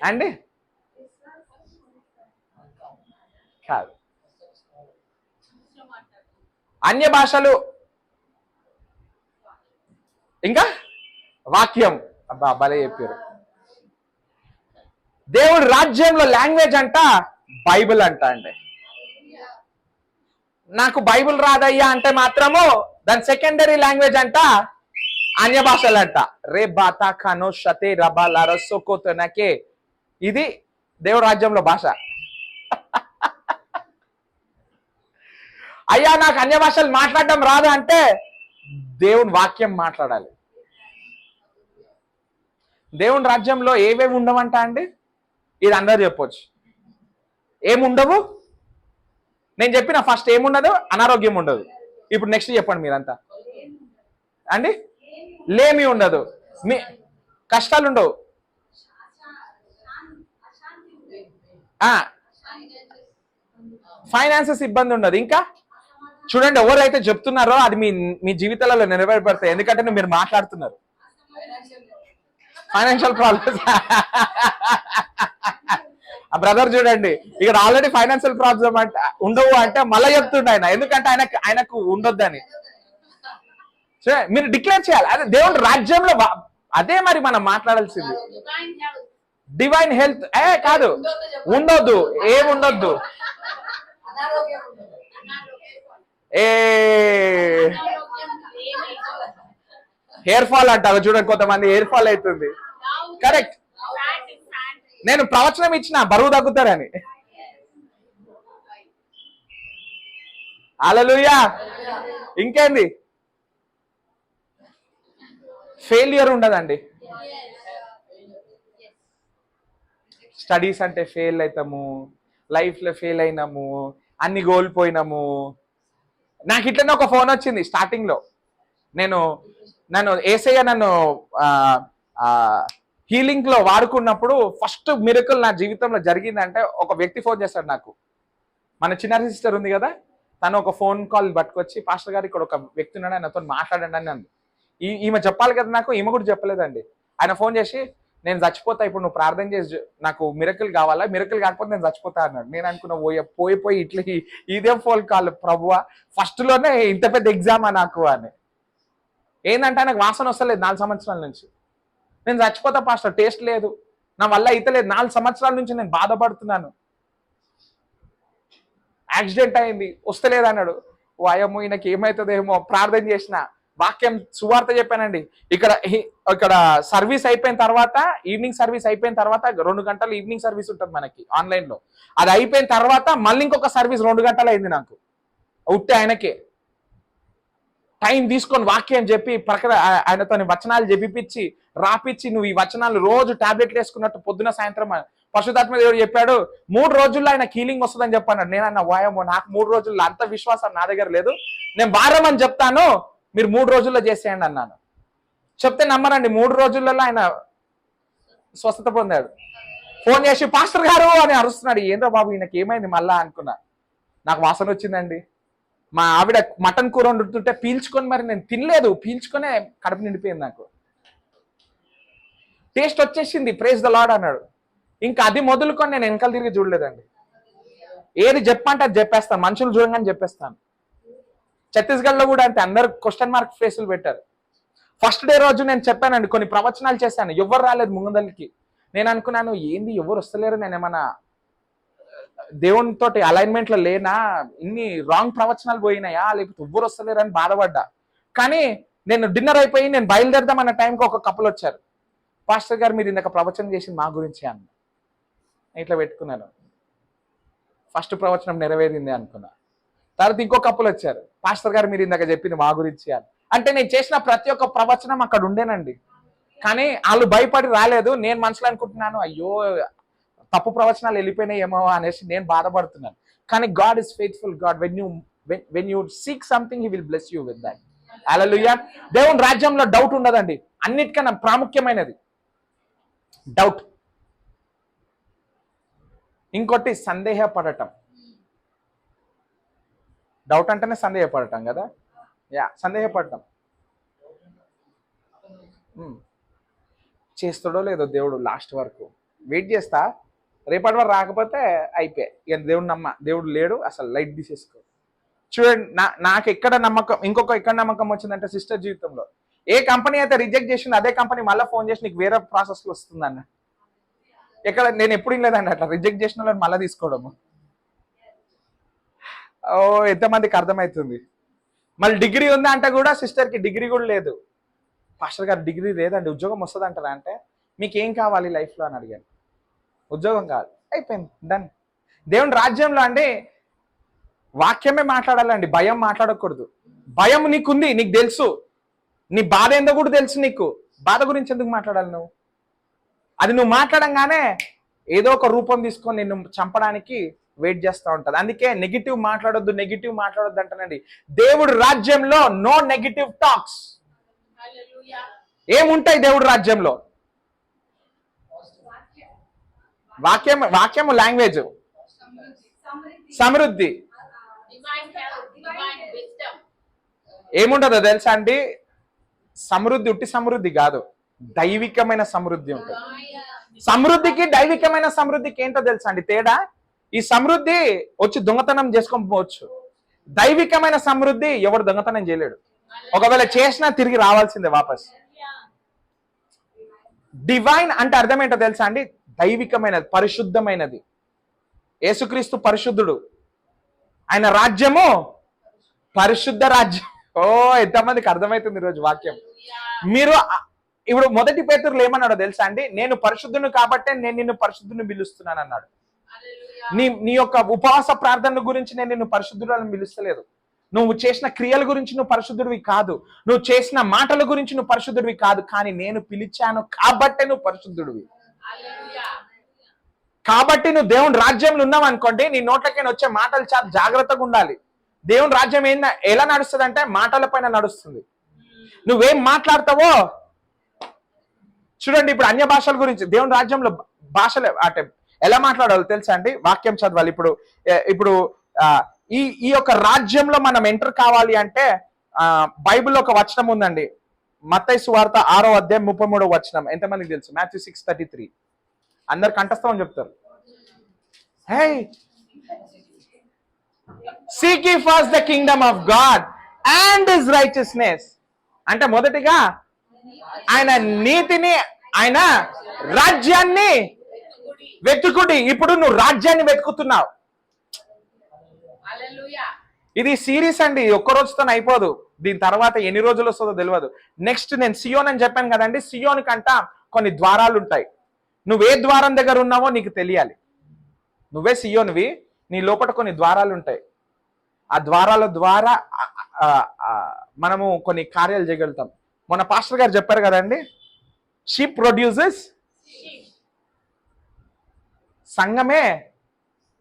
Speaker 1: అండి. కాదు, అన్య భాషలు, ఇంకా వాక్యం. అబ్బా భలే చెప్పారు. దేవుడి రాజ్యంలో లాంగ్వేజ్ అంట బైబిల్ అంట అండి. నాకు బైబిల్ రాదయ్యా అంటే మాత్రము దాని సెకండరీ లాంగ్వేజ్ అంట అన్య భాషలు అంట. రే బాతా ఖానో షతే రబా లారసోకోతనకే, ఇది దేవుడి రాజ్యంలో భాష. అయ్యా నాకు అన్య భాషలు మాట్లాడడం రాదు అంటే దేవుని వాక్యం మాట్లాడాలి. దేవుని రాజ్యంలో ఏవేవి ఉండవంట అండి, ఇది అందరూ చెప్పొచ్చు. ఏముండవు? నేను చెప్పిన ఫస్ట్ ఏముండదు, అనారోగ్యం ఉండదు. ఇప్పుడు నెక్స్ట్ చెప్పండి మీరంతా అండి. లేమి ఉండదు, మీ కష్టాలు ఉండవు, ఫైనాన్సెస్ ఇబ్బంది ఉండదు. ఇంకా చూడండి, ఎవరైతే చెప్తున్నారో అది మీ జీవితాలలో నెరవేర్పడతాయి. ఎందుకంటే మీరు మాట్లాడుతున్నారు. ఫైనాన్షియల్ ప్రాబ్లమ్స్ ఆ బ్రదర్ చూడండి, ఇక్కడ ఆల్రెడీ ఫైనాన్షియల్ ప్రాబ్లమ్ అంటే ఉండవు అంటే మళ్ళీ చెప్తుండే ఆయన. ఎందుకంటే ఆయనకు ఉండొద్దని. సరే, మీరు డిక్లేర్ చేయాలి. అదే దేవుని రాజ్యంలో అదే మరి మనం మాట్లాడాల్సింది. డివైన్ హెల్త్ కాదు, ఉండొద్దు, ఏముండొద్దు. హెయిర్ ఫాల్ అంటారు చూడండి, కొంతమంది హెయిర్ ఫాల్ అవుతుంది. కరెక్ట్, నేను ప్రవచనం ఇచ్చిన బరువు తగ్గుతారని. హల్లెలూయా. ఇంకేంది? ఫెయిల్యూర్ ఉండదండి. స్టడీస్ అంటే ఫెయిల్ అవుతాము, లైఫ్లో ఫెయిల్ అయినాము, అన్ని కోల్పోయినాము. నాకు ఇట్లనే ఒక ఫోన్ వచ్చింది స్టార్టింగ్లో. నన్ను యేసయ్య నన్ను హీలింగ్ లో వాడుకున్నప్పుడు ఫస్ట్ మిరకల్ నా జీవితంలో జరిగిందంటే ఒక వ్యక్తి ఫోన్ చేస్తాడు నాకు. మన చిన్న సిస్టర్ ఉంది కదా, తను ఒక ఫోన్ కాల్ పట్టుకొచ్చి, పాస్టర్ గారు ఇక్కడ ఒక వ్యక్తి ఉన్నాడు, ఆయనతో మాట్లాడండి అని అంది. ఈమె చెప్పాలి కదా నాకు, ఈమె కూడా చెప్పలేదండి. ఆయన ఫోన్ చేసి, నేను చచ్చిపోతా, ఇప్పుడు నువ్వు ప్రార్థన చేసి నాకు మిరకల్ కావాలా, మిరకల్ కాకపోతే నేను చచ్చిపోతా అన్నాడు. నేను అనుకున్నా పోయి ఇట్లా ఇదే ఫోన్ కాల్ ప్రభువా, ఫస్ట్ లోనే ఇంత పెద్ద ఎగ్జామా నాకు అని. ఏంటంటే ఆయనకు వాసన వస్తలేదు 4 సంవత్సరాల నుంచి. నేను చచ్చిపోతా పాస్టర్, టేస్ట్ లేదు, నా వల్ల అయితే లేదు, 4 సంవత్సరాల నుంచి నేను బాధపడుతున్నాను. యాక్సిడెంట్ అయింది, వస్తలేదు అన్నాడు. ఓ అయ్యమ్మో ఈయనకి ఏమవుతుందేమో ప్రార్థన చేసిన, వాక్యం సువార్త చెప్పానండి. ఇక్కడ సర్వీస్ అయిపోయిన తర్వాత, ఈవినింగ్ సర్వీస్ అయిపోయిన తర్వాత 2 గంటలు ఈవినింగ్ సర్వీస్ ఉంటుంది మనకి ఆన్లైన్ లో. అది అయిపోయిన తర్వాత మళ్ళీ ఇంకొక సర్వీస్ 2 గంటలు అయింది నాకు. ఉట్టే ఆయనకే టైం తీసుకొని వాక్యం చెప్పి ఆయనతో వచనాలు చెప్పిపించి రాపిచ్చి, నువ్వు ఈ వచనాలు రోజు టాబ్లెట్లు వేసుకున్నట్టు పొద్దున సాయంత్రం పరిశుద్ధాత్మ దేవుడు చెప్పాడు 3 రోజుల్లో ఆయన హీలింగ్ వస్తుందని చెప్పాను. నేను అన్న వాయమో, నాకు 3 రోజుల్లో అంత విశ్వాసం నా దగ్గర లేదు, నేను వారం అని చెప్తాను, మీరు 3 రోజుల్లో చేసేయండి అన్నాను. చెప్తే నమ్మరండి, 3 రోజులలో ఆయన స్వస్థత పొందాడు. ఫోన్ చేసి పాస్టర్ గారు అని అరుస్తున్నాడు. ఏందో బాబు ఈయనకి ఏమైంది మళ్ళా అనుకున్నా. నాకు వాసన వచ్చిందండి. మా ఆవిడ మటన్ కూర వండుతుంటే పీల్చుకొని, మరి నేను తినలేదు, పీల్చుకొనే కడుపు నిండిపోయింది నాకు. టేస్ట్ వచ్చేసింది, ప్రైజ్ ద లార్డ్ అన్నాడు. ఇంకా అది మొదలుకొని నేను వెనకాల తిరిగి చూడలేదండి. ఏది చెప్పంటే అది చెప్పేస్తాను, మనుషులు చూడగానే చెప్పేస్తాను. ఛత్తీస్గఢ్లో కూడా అంతే, అందరు క్వశ్చన్ మార్క్ ఫేసులు పెట్టారు. ఫస్ట్ డే రోజు నేను చెప్పానండి, కొన్ని ప్రవచనాలు చేశాను, ఎవరు రాలేదు ముంగదలికి. నేను అనుకున్నాను ఏంది ఎవరు వస్తలేరు, నేను ఏమన్నా దేవునితో అలైన్మెంట్లో లేనా, ఇన్ని రాంగ్ ప్రవచనాలు పోయినాయా, లేకపోతే ఎవ్వరు వస్తలేరు అని బాధపడ్డా. కానీ నేను డిన్నర్ అయిపోయి నేను బయలుదేరదాం అన్న టైంకి ఒక కపుల్ వచ్చారు. పాస్టర్ గారు మీరు ఇందాక ప్రవచనం చేసింది మా గురించి అన్న. ఇట్లా పెట్టుకున్నాను. ఫస్ట్ ప్రవచనం నెరవేరింది అనుకున్నా. తర్వాత ఇంకో కపుల్ వచ్చారు. పాస్టర్ గారు మీరు ఇందాక చెప్పింది మా గురించి అని. అంటే నేను చేసిన ప్రతి ఒక్క ప్రవచనం అక్కడ ఉండేనండి. కానీ వాళ్ళు భయపడి రాలేదు. నేను మనసులో అనుకుంటున్నాను, అయ్యో తప్పు ప్రవచనాలు వెళ్ళిపోయినాయేమో అనేసి నేను బాధపడుతున్నాను. కానీ God is faithful God. When you seek something he will bless you with that. Hallelujah. దేవుని రాజ్యంలో డౌట్ ఉండదండి. అన్నిటికన్నా ప్రాముఖ్యమైనది డౌట్. ఇంకోటి సందేహపడటం. డౌట్ అంటేనే సందేహపడటం కదా. సందేహపడటం. చేస్తాడో లేదో దేవుడు లాస్ట్ వరకు వెయిట్ చేస్తా. రేపటి వరకు రాకపోతే అయిపోయి ఇక దేవుడు లేడు అసలు, లైట్ తీసేసుకో. చూడండి, నాకు ఎక్కడ నమ్మకం, ఎక్కడ నమ్మకం వచ్చిందంటే సిస్టర్ జీవితంలో ఏ కంపెనీ అయితే రిజెక్ట్ చేసిందో అదే కంపెనీ మళ్ళీ ఫోన్ చేసి నీకు వేరే ప్రాసెస్లో వస్తుందన్న. ఎక్కడ నేను ఎప్పుడు లేదండి అట్లా రిజెక్ట్ చేసిన వాళ్ళని మళ్ళీ తీసుకోవడము. ఎంతమందికి అర్థమవుతుంది. మళ్ళీ డిగ్రీ ఉందా అంటే కూడా సిస్టర్కి డిగ్రీ కూడా లేదు. పాస్టర్ గారు డిగ్రీ లేదండి, ఉద్యోగం వస్తుంది అంటారా అంటే మీకు ఏం కావాలి లైఫ్లో అని అడిగాను. ఉద్యోగం కావాలి, అయిపోయింది, డన్. దేవుని రాజ్యంలో అండి వాక్యమే మాట్లాడాలండి, భయం మాట్లాడకూడదు. భయం నీకుంది, నీకు తెలుసు, నీ బాధ ఏందో కూడా తెలుసు. నీకు బాధ గురించి ఎందుకు మాట్లాడాలి నువ్వు? అది నువ్వు మాట్లాడంగానే ఏదో ఒక రూపం తీసుకొని నిన్ను చంపడానికి వెయిట్ చేస్తూ ఉంటుంది. అందుకే నెగిటివ్ మాట్లాడొద్దు అంటానండి. దేవుడి రాజ్యంలో నో నెగిటివ్ టాక్స్. ఏముంటాయి దేవుడి రాజ్యంలో? వాక్యము లాంగ్వేజ్, సమృద్ధి. ఏముంటుందో తెలుసా అండి? సమృద్ధి ఉట్టి సమృద్ధి కాదు, దైవికమైన సమృద్ధి ఉంటుంది. సమృద్ధికి దైవికమైన సమృద్ధికి ఏంటో తెలుసా అండి తేడా? ఈ సమృద్ధి వచ్చి దొంగతనం చేసుకొని పోవచ్చు. దైవికమైన సమృద్ధి ఎవడు దొంగతనం చేయలేడు. ఒకవేళ చేసినా తిరిగి రావాల్సిందే వాపస్. డివైన్ అంటే అర్థం ఏంటో తెలుసా అండి? దైవికమైనది, పరిశుద్ధమైనది. యేసుక్రీస్తు పరిశుద్ధుడు, ఆయన రాజ్యము పరిశుద్ధ రాజ్యం. ఎంతమందికి అర్థమవుతుంది ఈరోజు వాక్యం? మీరు ఇప్పుడు మొదటి పేతురులో ఏమన్నాడో తెలుసా అండి? నేను పరిశుద్ధుని కాబట్టే నేను నిన్ను పరిశుద్ధుని పిలుస్తున్నాను అన్నాడు. నీ యొక్క ఉపవాస ప్రార్థన గురించి నేను నిన్ను పరిశుద్ధులను పిలుస్తలేదు. నువ్వు చేసిన క్రియల గురించి నువ్వు పరిశుద్ధుడివి కాదు, నువ్వు చేసిన మాటల గురించి నువ్వు పరిశుద్ధుడివి కాదు, కానీ నేను పిలిచాను కాబట్టే నువ్వు పరిశుద్ధుడివి. కాబట్టి నువ్వు దేవుని రాజ్యంలో ఉన్నావు అనుకోండి, నీ నోట్లకైనా వచ్చే మాటలు చాలా జాగ్రత్తగా ఉండాలి. దేవుని రాజ్యం ఎలా నడుస్తుంది అంటే మాటల పైన నడుస్తుంది. నువ్వేం మాట్లాడతావో చూడండి. ఇప్పుడు అన్య భాషల గురించి దేవుని రాజ్యంలో భాషలు అంటే ఎలా మాట్లాడాలో తెలుసా అండి? వాక్యం చదవాలి. ఇప్పుడు ఈ యొక్క రాజ్యంలో మనం ఎంటర్ కావాలి అంటే బైబిల్లో ఒక వచనం ఉందండి. మత్తయి సువార్త 6వ అధ్యాయం 33వ వచనం. ఎంతమందికి తెలుసు? Matthew 6:33. అందరు కంఠస్థం చెప్తారు. హే, seek ye first the kingdom of God and his righteousness. అంటే మొదటిగా ఆయన నీతిని, ఆయన రాజ్యాన్ని వెతుకుడి. ఇప్పుడు నువ్వు రాజ్యాన్ని వెతుకుతున్నావు. ఇది సిరీస్ అండి, ఒక్క రోజుతో అయిపోదు. దీని తర్వాత ఎన్ని రోజులు వస్తుందో తెలియదు. నెక్స్ట్ నేను సియోన్ అని చెప్పాను కదండి. సియోన్ కంట కొన్ని ద్వారాలు ఉంటాయి. నువ్వే ద్వారం దగ్గర ఉన్నావో నీకు తెలియాలి. నువ్వే సియోన్వి, నీ లోపల కొన్ని ద్వారాలు ఉంటాయి. ఆ ద్వారాల ద్వారా మనము కొన్ని కార్యాలు చేయగలుగుతాం. మొన్న పాస్టర్ గారు చెప్పారు కదండి, షీప్ ప్రొడ్యూసెస్. సంఘమే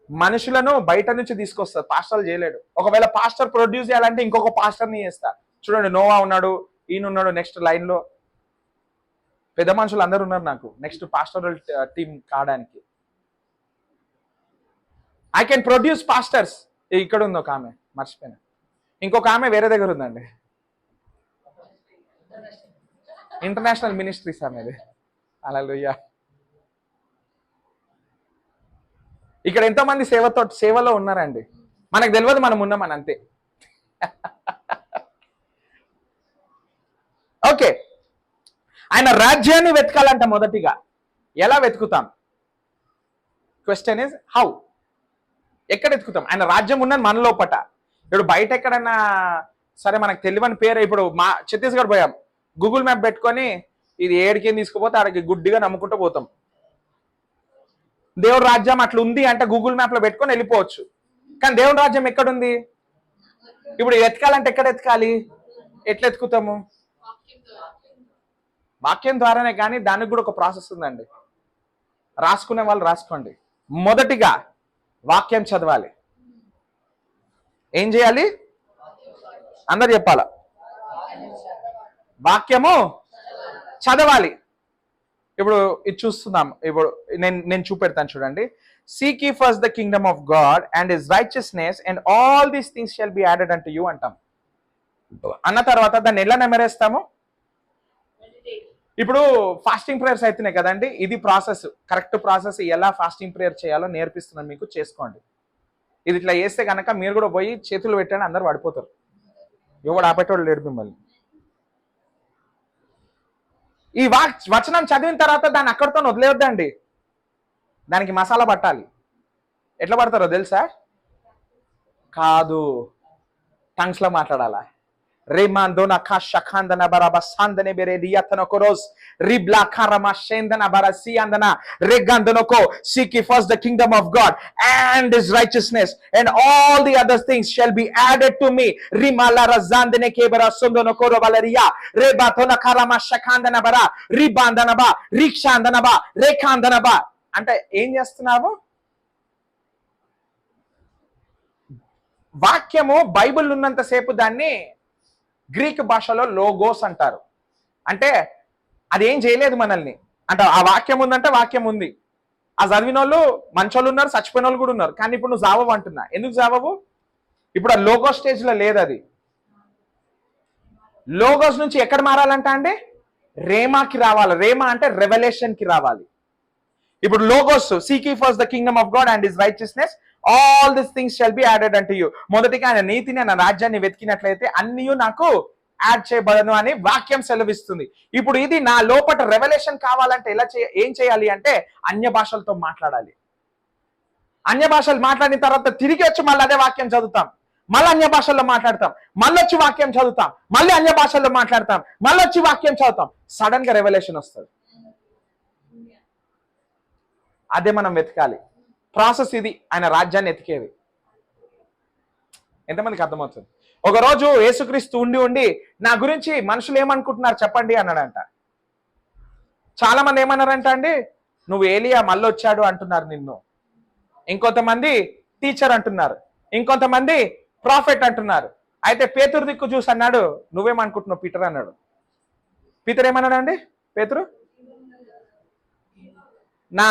Speaker 1: మనుషులను బయట నుంచి తీసుకొస్తారు, పాస్టర్లు చేయలేడు. ఒకవేళ పాస్టర్ ప్రొడ్యూస్ చేయాలంటే ఇంకొక పాస్టర్ని చేస్తారు. చూడండి, నోవా ఉన్నాడు, ఈయన ఉన్నాడు, నెక్స్ట్ లైన్లో పెద్ద మనుషులు అందరూ ఉన్నారు నాకు నెక్స్ట్ పాస్టరల్ టీమ్ కావడానికి. I can produce pastors. ఇక్కడ ఉంది ఒక ఆమె, మర్చిపోయినా. ఇంకొక ఆమె వేరే దగ్గర ఉందండి, ఇంటర్నేషనల్ మినిస్ట్రీస్ ఆమెది. హల్లెలూయా. ఇక్కడ ఎంతోమంది సేవలో ఉన్నారండి, మనకు తెలియదు మనం ఉన్నామని, అంతే. ఓకే, ఆయన రాజ్యాన్ని వెతకాలంట. మొదటిగా ఎలా వెతుకుతాం? Question is how. ఎక్కడ వెతుకుతాం? ఆయన రాజ్యం ఉన్నది మన లోపట. ఇప్పుడు బయట ఎక్కడన్నా సరే మనకు తెలియని పేరు, ఇప్పుడు మా ఛత్తీస్గఢ్ పోయాం, గూగుల్ మ్యాప్ పెట్టుకొని ఇది ఏడికేం తీసుకుపోతే ఆడికి గుడ్డిగా నమ్ముకుంటూ పోతాం. దేవుడి రాజ్యం అట్లా ఉంది అంటే గూగుల్ మ్యాప్ లో పెట్టుకొని వెళ్ళిపోవచ్చు. కానీ దేవుడి రాజ్యం ఎక్కడుంది? ఇప్పుడు ఎతకాలంటే ఎక్కడ ఎతకాలి? ఎట్లా ఎతుకుతాము? వాక్యం ద్వారానే. కానీ దానికి కూడా ఒక ప్రాసెస్ ఉందండి. రాసుకునే వాళ్ళు రాసుకోండి. మొదటిగా వాక్యం చదవాలి. ఏం చేయాలి? అందరు చెప్పాల, వాక్యము చదవాలి. ఇప్పుడు ఇది చూస్తున్నాం. ఇప్పుడు నేను చూపెడతాను చూడండి. Seek ye first the kingdom of God and his righteousness and all these things shall be added unto you అంటాం. అన్న తర్వాత దాన్ని ఎలా నెమరేస్తాము? ఇప్పుడు ఫాస్టింగ్ ప్రేయర్స్ అవుతున్నాయి కదండి, ఇది ప్రాసెస్, కరెక్ట్ ప్రాసెస్. ఎలా ఫాస్టింగ్ ప్రేయర్ చేయాలో నేర్పిస్తున్నాను మీకు, చేసుకోండి. ఇది ఇట్లా చేస్తే కనుక మీరు కూడా పోయి చేతులు పెట్టండి, అందరు పడిపోతారు. ఎవడు ఆపేటోడు లేడు మిమ్మల్ని. ఈ వచనం చదివిన తర్వాత దాన్ని అక్కడితో వదిలేవద్దండి, దానికి మసాలా పట్టాలి. ఎట్లా పడతారో తెలుసా? కాదు, టంగ్స్ లో మాట్లాడాలా. రేమాందోనా కాషాఖాందన బరాబా సాందనే బెరే దియాతనోకోరోస్ Riblah ఖరమా షేందన బరసి అందన రెగందనోకో. seek ye first the kingdom of God and his righteousness and all the other things shall be added to me. rimala razandene kebara sondonokoro valeria rebatona karama shakandana bara ribandana ba rikshandana ba rekandana ba. అంటే ఏం చేస్తున్నావు? వాక్యము Bible ఉన్నంతసేపు దాన్ని Greek భాషలో logos అంటారు. అంటే అది ఏం చేయలేదు మనల్ని. అంటే ఆ వాక్యం ఉందంటే వాక్యం ఉంది. ఆ చదివిన వాళ్ళు మంచోళ్ళు ఉన్నారు, చచ్చిపోయిన వాళ్ళు కూడా ఉన్నారు. కానీ ఇప్పుడు నువ్వు జావవు అంటున్నా. ఎందుకు జావవు? ఇప్పుడు ఆ లోగో స్టేజ్ లో లేదు. అది లోగోస్ నుంచి ఎక్కడ మారాలంట అండి? రేమాకి రావాలి. రేమా అంటే రెవల్యూషన్ కి రావాలి. ఇప్పుడు logos, seek ye first the kingdom of God and his righteousness all these things shall be added unto you. మొదటిగా ఆయన నీతిని, ఆయన రాజ్యాన్ని వెతికినట్లయితే అన్నీ నాకు యాడ్ చేయబడను అని వాక్యం సెలవిస్తుంది. ఇప్పుడు ఇది నా లోపల రెవల్యూషన్ కావాలంటే ఏం చేయాలి అంటే అన్య భాషలతో మాట్లాడాలి. అన్య భాషలు మాట్లాడిన తర్వాత తిరిగి వచ్చి మళ్ళీ అదే వాక్యం చదువుతాం, మళ్ళీ అన్య భాషల్లో మాట్లాడతాం, మళ్ళీ వచ్చి వాక్యం చదువుతాం, మళ్ళీ అన్య భాషల్లో మాట్లాడతాం, మళ్ళీ వచ్చి వాక్యం చదువుతాం. సడన్ గా రెవల్యూషన్ వస్తుంది. అదే మనం వెతకాలి. ప్రాసెస్ ఇది, ఆయన రాజ్యాన్ని ఎతికేది. ఎంతమందికి అర్థమవుతుంది? ఒకరోజు యేసుక్రీస్తు ఉండి నా గురించి మనుషులు ఏమనుకుంటున్నారు చెప్పండి అన్నాడంట. చాలా మంది ఏమన్నారంట అండి, నువ్వు ఏలియా మళ్ళీ వచ్చాడు అంటున్నారు నిన్ను. ఇంకొంతమంది టీచర్ అంటున్నారు, ఇంకొంతమంది ప్రాఫెట్ అంటున్నారు. అయితే పేతురు దిక్కు చూసి అన్నాడు, నువ్వేమనుకుంటున్నావు పీటర్ అన్నాడు. పీటర్ ఏమన్నాడు అండి? పేతురు, నా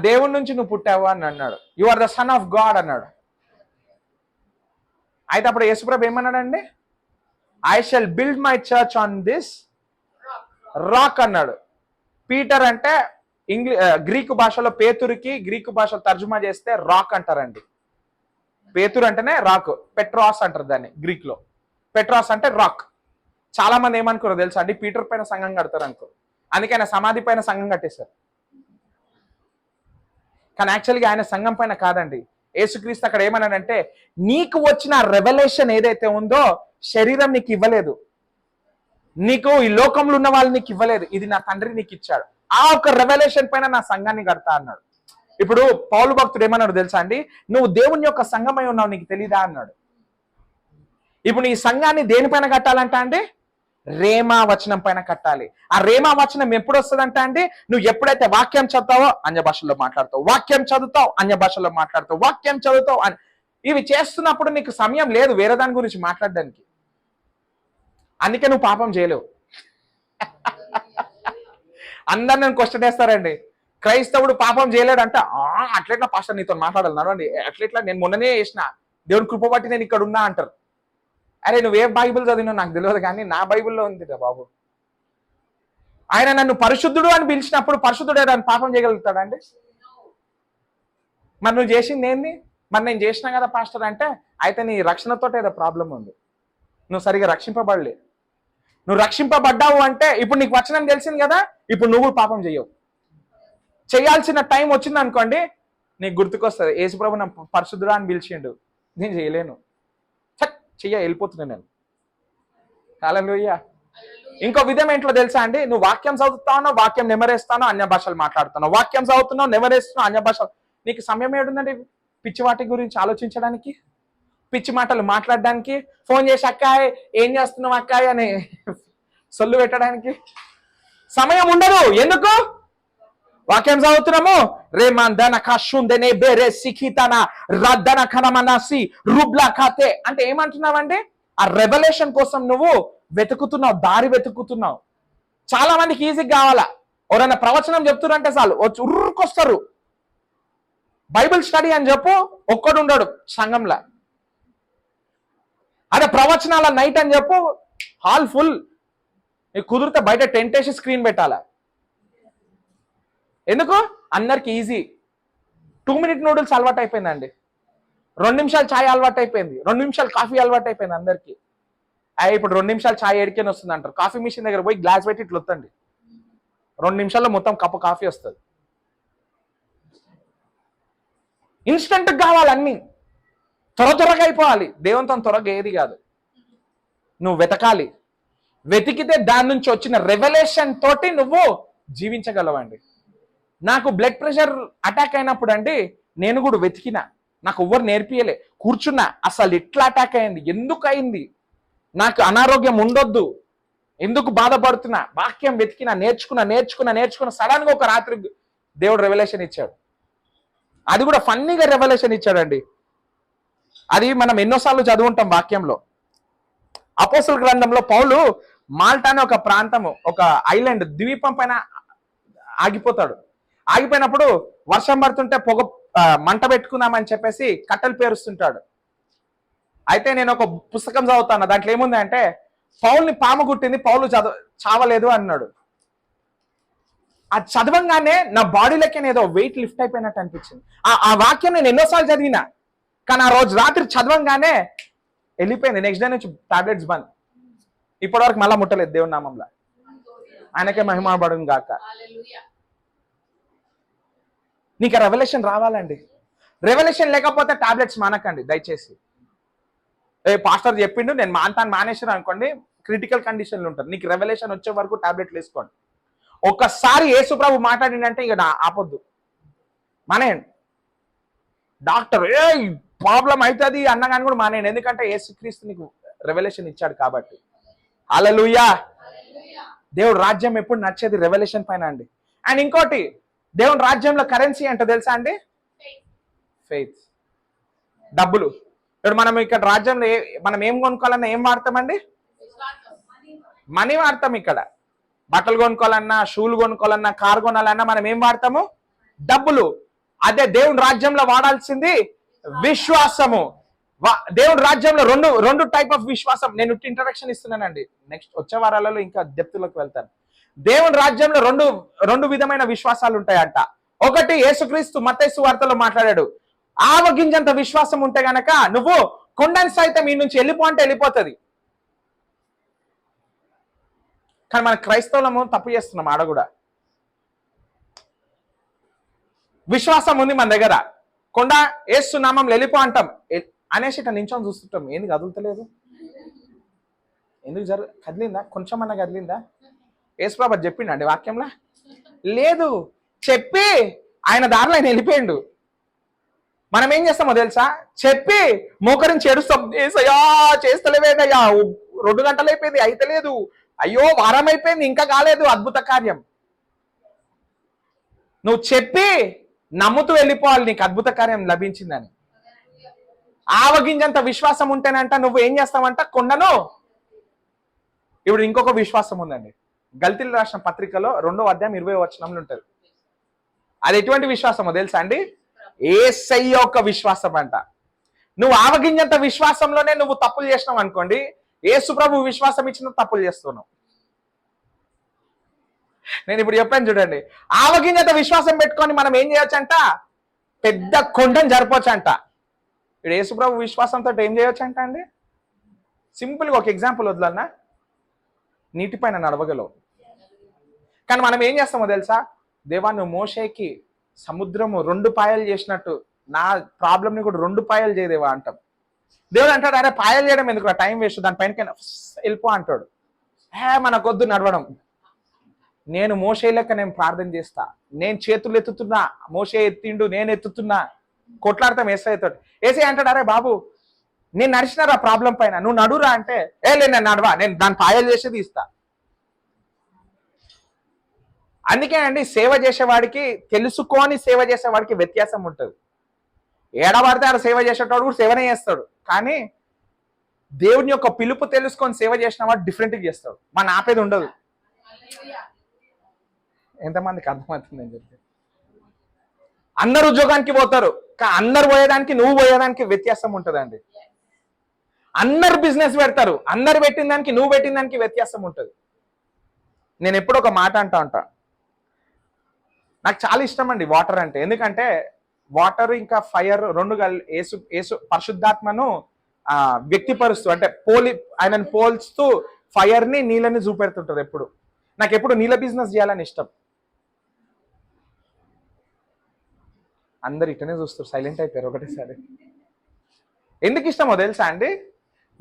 Speaker 1: దేవుడి నుంచి నువ్వు పుట్టావు అని అన్నాడు. You are the son of God అన్నాడు. అయితే అప్పుడు యేసుప్రభు ఏమన్నాడండి? I shall build my church on this rock అన్నాడు. పీటర్ అంటే గ్రీకు భాషలో పేతురుకి గ్రీకు భాషలో తర్జుమా చేస్తే రాక్ అంటారండి. పేతురు అంటేనే రాక్, పెట్రాస్ అంటారు దాన్ని గ్రీక్ లో. పెట్రాస్ అంటే రాక్. చాలా మంది ఏమనుకోరు తెలుసా అండి, పీటర్ పైన సంఘం కడతారు అనుకో. అందుకే ఆయన సమాధి పైన సంఘం కట్టేశారు. కానీ యాక్చువల్గా ఆయన సంఘం పైన కాదండి. యేసుక్రీస్తు అక్కడ ఏమన్నాడంటే, నీకు వచ్చిన రెవల్యూషన్ ఏదైతే ఉందో శరీరం నీకు ఇవ్వలేదు, నీకు ఈ లోకంలో ఉన్న వాళ్ళు నీకు ఇవ్వలేదు, ఇది నా తండ్రి నీకు ఇచ్చాడు. ఆ ఒక రెవల్యూషన్ పైన నా సంఘాన్ని కడతా అన్నాడు. ఇప్పుడు పౌలు భక్తుడు ఏమన్నాడు తెలుసా అండి, నువ్వు దేవుని యొక్క సంఘమై ఉన్నావు, నీకు తెలీదా అన్నాడు. ఇప్పుడు నీ సంఘాన్ని దేనిపైన కట్టాలంట అండి? రేమా వచనం పైన కట్టాలి. ఆ రేమా వచనం ఎప్పుడు వస్తుందంట అండి? నువ్వు ఎప్పుడైతే వాక్యం చదువుతావో అన్య భాషల్లో మాట్లాడతావు, వాక్యం చదువుతావు అన్య భాషల్లో మాట్లాడతావు, వాక్యం చదువుతావు అని. ఇవి చేస్తున్నప్పుడు నీకు సమయం లేదు వేరే దాని గురించి మాట్లాడడానికి. అందుకే నువ్వు పాపం చేయలేవు. అందరు నన్ను క్వశ్చన్ వేస్తారండి, క్రైస్తవుడు పాపం చేయలేడంట. అట్లెట్లా పాస్టర్ నీతో మాట్లాడాలి అండి, అట్లెట్లా నేను మొన్ననే చేసిన, దేవుని కృప బట్టి నేను ఇక్కడ ఉన్నా అంటారు. అరే నువ్వు ఏ బైబిల్ చదివినావు నాకు తెలియదు, కానీ నా బైబిల్లో ఉంది బాబు. ఆయన నన్ను పరిశుద్ధుడు అని పిలిచినప్పుడు పరిశుద్ధుడు ఏదైనా పాపం చేయగలుగుతాడా అండి? మరి నువ్వు చేసింది ఏంది? మరి నేను చేసినా కదా పాస్టర్ అంటే, అయితే నీ రక్షణతో ఏదో ప్రాబ్లం ఉంది, నువ్వు సరిగా రక్షింపబడలే. నువ్వు రక్షింపబడ్డావు అంటే ఇప్పుడు నీకు వచనం తెలిసింది కదా, ఇప్పుడు నువ్వు పాపం చెయ్యవు. చేయాల్సిన టైం వచ్చింది అనుకోండి, నీకు గుర్తుకొస్తుంది, యేసుప్రభు నా పరిశుద్ధుడా అని పిలిచిండు, నేను చేయలేను, వెళ్ళిపోతున్నాను నేను. హల్లెలూయా. ఇంకో విధం ఏంటో తెలుసా అండి, నువ్వు వాక్యం చదువుతానో, వాక్యం నెమరేస్తానో, అన్య భాషలు మాట్లాడుతున్నావు, వాక్యం చదువుతున్నావు, నెమరేస్తున్నావు, అన్య భాషలు. నీకు సమయం ఏడుందండి పిచ్చి వాటి గురించి ఆలోచించడానికి, పిచ్చి మాటలు మాట్లాడడానికి, ఫోన్ చేసి అక్కాయ్ ఏం చేస్తున్నావు అక్కాయ్ అని సొల్లు పెట్టడానికి సమయం ఉండదు. ఎందుకు? వాక్యం చదువుతున్నాము. రేమందన కషుందనే బేరే సిఖితన రద్దన కనమనసి రుబ్లా ఖాతే అంటే ఏమంటున్నావంటే ఆ రెవల్యూషన్ కోసం నువ్వు వెతుకుతున్నావు, దారి వెతుకుతున్నావు. చాలా మందికి ఈజీగా కావాలా, ఎవరైనా ప్రవచనం చెప్తున్నారంటే చాలు వచ్చి ఉర్రుకొస్తారు. బైబిల్ స్టడీ అని చెప్పు ఒక్కడు ఉండడు సంఘంలో. అదే ప్రవచనాల నైట్ అని చెప్పు హాల్ ఫుల్. నీకు కుదిరితే బయట టెంట్ వేసి స్క్రీన్ పెట్టాలా. ఎందుకు? అందరికి ఈజీ. 2 minute నూడిల్స్ అలవాటు అయిపోయిందండి, 2 నిమిషాలు ఛాయ్ అలవాటు అయిపోయింది, 2 నిమిషాలు కాఫీ అలవాటు అయిపోయింది అందరికి. ఇప్పుడు 2 నిమిషాలు ఛాయ్ ఎడికేని వస్తుంది అంటారు. కాఫీ మిషన్ దగ్గర పోయి గ్లాస్ పెట్టి ఇట్లా వద్దండి, 2 నిమిషాల్లో మొత్తం కప్పు కాఫీ వస్తుంది. ఇన్స్టెంట్ కావాలి, అన్ని త్వరగా అయిపోవాలి. దేవునితో త్వరగా ఏది కాదు. నువ్వు వెతకాలి, వెతికితే దాని నుంచి వచ్చిన రెవల్యూషన్ తోటి నువ్వు జీవించగలవండి. నాకు బ్లడ్ ప్రెషర్ అటాక్ అయినప్పుడు అండి నేను కూడా వెతికినా, నాకు ఎవ్వరు నేర్పియలే, కూర్చున్నా అసలు ఎట్లా అటాక్ అయింది, ఎందుకు అయింది, నాకు అనారోగ్యం ఉండొద్దు, ఎందుకు బాధపడుతున్నా, వాక్యం వెతికినా, నేర్చుకున్నా. సడన్ గా ఒక రాత్రి దేవుడు రెవల్యూషన్ ఇచ్చాడు. అది కూడా ఫన్నీగా రెవల్యూషన్ ఇచ్చాడండి. అది మనం ఎన్నోసార్లు చదువుంటాం వాక్యంలో. అపోస్తల గ్రంథంలో పౌలు మాల్టా అనే ఒక ప్రాంతము, ఒక ఐలాండ్ ద్వీపం పైన ఆగిపోతాడు. ఆగిపోయినప్పుడు వర్షం పడుతుంటే మంట పెట్టుకుందామని చెప్పేసి కట్టెలు పేరుస్తుంటాడు. అయితే నేను ఒక పుస్తకం చదువుతాను, దాంట్లో ఏముంది అంటే పౌల్ని పాము గుట్టింది, పౌలు చావలేదు అన్నాడు. అది చదవంగానే నా బాడీలోకి ఏదో వెయిట్ లిఫ్ట్ అయిపోయినట్టు అనిపించింది. ఆ వాక్యం నేను ఎన్నోసార్లు చదివినా, కానీ ఆ రోజు రాత్రి చదవంగానే వెళ్ళిపోయింది. నెక్స్ట్ డే నుంచి టాబ్లెట్స్ బంద్. ఇప్పటివరకు మళ్ళా ముట్టలేదు దేవుని నామంలో. ఆయనకే మహిమపడును గాక. నీకు రెవల్యూషన్ రావాలండి. రెవల్యూషన్ లేకపోతే టాబ్లెట్స్ మానకండి దయచేసి. పాస్టర్ చెప్పిండు నేను మానేసాను అనుకోండి, క్రిటికల్ కండిషన్లు ఉంటారు. నీకు రెవల్యూషన్ వచ్చే వరకు టాబ్లెట్లు వేసుకోండి. ఒక్కసారి యేసుప్రభు మాట్లాడిందంటే ఇక ఆపొద్దు, మానేయండి. డాక్టర్ ప్రాబ్లం అవుతుంది అన్నగాని కూడా మానేయండి, ఎందుకంటే యేసుక్రీస్తు నీకు రెవల్యూషన్ ఇచ్చాడు కాబట్టి. హల్లెలూయా. దేవుడు రాజ్యం ఎప్పుడు నచ్చేది రెవల్యూషన్ పైన అండి. అండ్ ఇంకోటి, దేవుని రాజ్యంలో కరెన్సీ అంటే తెలుసా అండి? ఫెయిత్, డబ్బులు. ఇప్పుడు మనం ఇక్కడ రాజ్యంలో మనం ఏం కొనుక్కోవాలన్నా ఏం వాడతామండి? మనీ వాడతాం. ఇక్కడ బట్టలు కొనుక్కోవాలన్నా, షూలు కొనుక్కోవాలన్నా, కారు కొనాలన్నా మనం ఏం వాడతాము? డబ్బులు. అదే దేవుని రాజ్యంలో వాడాల్సింది విశ్వాసము. దేవుని రాజ్యంలో రెండు టైప్ ఆఫ్ విశ్వాసం. నేను ఇంట్రడక్షన్ ఇస్తున్నానండి, నెక్స్ట్ వచ్చే వారాలలో ఇంకా డెప్త్లోకి వెళ్తాను. దేవుని రాజ్యంలో రెండు విధమైన విశ్వాసాలు ఉంటాయంట. ఒకటి యేసుక్రీస్తు మత్తయి సువార్తలో మాట్లాడాడు, ఆవగింజంత విశ్వాసం ఉంటే గనక నువ్వు కొండని సైతం ఈ నుంచి వెళ్ళిపో అంటే వెళ్ళిపోతుంది. కానీ మన క్రైస్తవులము తప్పు చేస్తున్నాం. ఆడ కూడా విశ్వాసం ఉంది మన దగ్గర, కొండ యేసు నామంలో వెళ్ళిపో అంటాం అనేసి ఇట్లా నించొని చూస్తుంటాం. ఏంది కదులుతలేదు, ఎందుకు కదిలిందా? కొంచెం అన్నా కదిలిందా? యేసుప్రభు చెప్పిండండి వాక్యంలో? లేదు. చెప్పి ఆయన దారిలో ఆయన వెళ్ళిపోయిండు. మనం ఏం చేస్తామో తెలుసా? చెప్పి మోకరించి ఏడుస్తాం, ఏసయ్యా చేస్తలేవేదయ్యా, 2 గంటలు అయిపోయింది అయితలేదు, అయ్యో వారం అయిపోయింది ఇంకా కాలేదు అద్భుత కార్యం. నువ్వు చెప్పి నమ్ముతూ వెళ్ళిపోవాలి నీకు అద్భుత కార్యం లభించిందని. ఆవగింజంత విశ్వాసం ఉంటేనంట నువ్వు ఏం చేస్తావంట, కొండను. ఇప్పుడు ఇంకొక విశ్వాసం ఉందండి, గల్తీలు రాసిన పత్రికలో 2వ అధ్యాయం 20వ వచనంలో ఉంటుంది. అది ఎటువంటి విశ్వాసమో తెలుసా అండి? యేసయ్య యొక్క విశ్వాసం అంట. నువ్వు ఆవగింజంత విశ్వాసంలోనే నువ్వు తప్పులు చేసినావు అనుకోండి, యేసు ప్రభు విశ్వాసం ఇచ్చిన తప్పులు చేస్తున్నావు. నేను ఇప్పుడు చెప్పాను చూడండి, ఆవగింజంత విశ్వాసం పెట్టుకొని మనం ఏం చేయొచ్చంట, పెద్ద కొండను జరపొచ్చంట. ఇప్పుడు యేసు ప్రభు విశ్వాసంతో ఏం చేయొచ్చంట అండి? సింపుల్గా ఒక ఎగ్జాంపుల్ వదలన్నా, నీటిపైన నడవగలవు. కానీ మనం ఏం చేస్తామో తెలుసా? దేవా నువ్వు మోషేకి సముద్రము 2 పాయలు చేసినట్టు నా ప్రాబ్లంని కూడా 2 పాయలు చేయదేవా అంటాం. దేవుడు అంటాడు, అరే పాయలు చేయడం ఎందుకు, టైం వేస్ట్, దానిపైన వెళ్ళిపో అంటాడు. మనకొద్దు నడవడం. నేను మోషే లెక్క నేను ప్రార్థన చేస్తా, నేను చేతులు ఎత్తుతున్నా, మోషే ఎత్తిండు నేను ఎత్తుతున్నా, కొట్లాడతాం ఏసయ్యతో. ఏసయ్య అంటాడు, అరే బాబు నేను నడిచినారా ప్రాబ్లం పైన, నువ్వు నడురా అంటే, నేను నడవా, నేను దాని పాయలు చేసేది ఇస్తా. అందుకే అండి సేవ చేసేవాడికి, తెలుసుకొని సేవ చేసేవాడికి వ్యత్యాసం ఉంటుంది. ఏడబడితే ఆడ సేవ చేసేటోడు కూడా సేవనే చేస్తాడు, కానీ దేవుని యొక్క పిలుపు తెలుసుకొని సేవ చేసిన వాడు డిఫరెంట్గా చేస్తాడు. మన ఆపేది ఉండదు. ఎంతమందికి అర్థమవుతుందని చెప్పి అందరు ఉద్యోగానికి పోతారు, అందరు పోయేదానికి నువ్వు పోయేదానికి వ్యత్యాసం ఉంటుందండి. అందరు బిజినెస్ పెడతారు, అందరు పెట్టిన దానికి నువ్వు పెట్టిన దానికి వ్యత్యాసం ఉంటుంది. నేను ఎప్పుడు ఒక మాట అంటా ఉంటా, నాకు చాలా ఇష్టం అండి వాటర్ అంటే. ఎందుకంటే వాటర్ ఇంకా ఫైర్ రెండు యేసు యేసు పరిశుద్ధాత్మను వ్యక్తిపరుస్తూ, అంటే ఆయనను పోల్స్తూ ఫైర్ని నీళ్ళని చూపెడుతుంటారు. ఎప్పుడు నాకు ఎప్పుడు నీళ్ళ బిజినెస్ చేయాలని ఇష్టం. అందరు ఇటనే చూస్తారు, సైలెంట్ అయిపోయారు ఒకటేసారి. ఎందుకు ఇష్టమో తెలుసా అండి?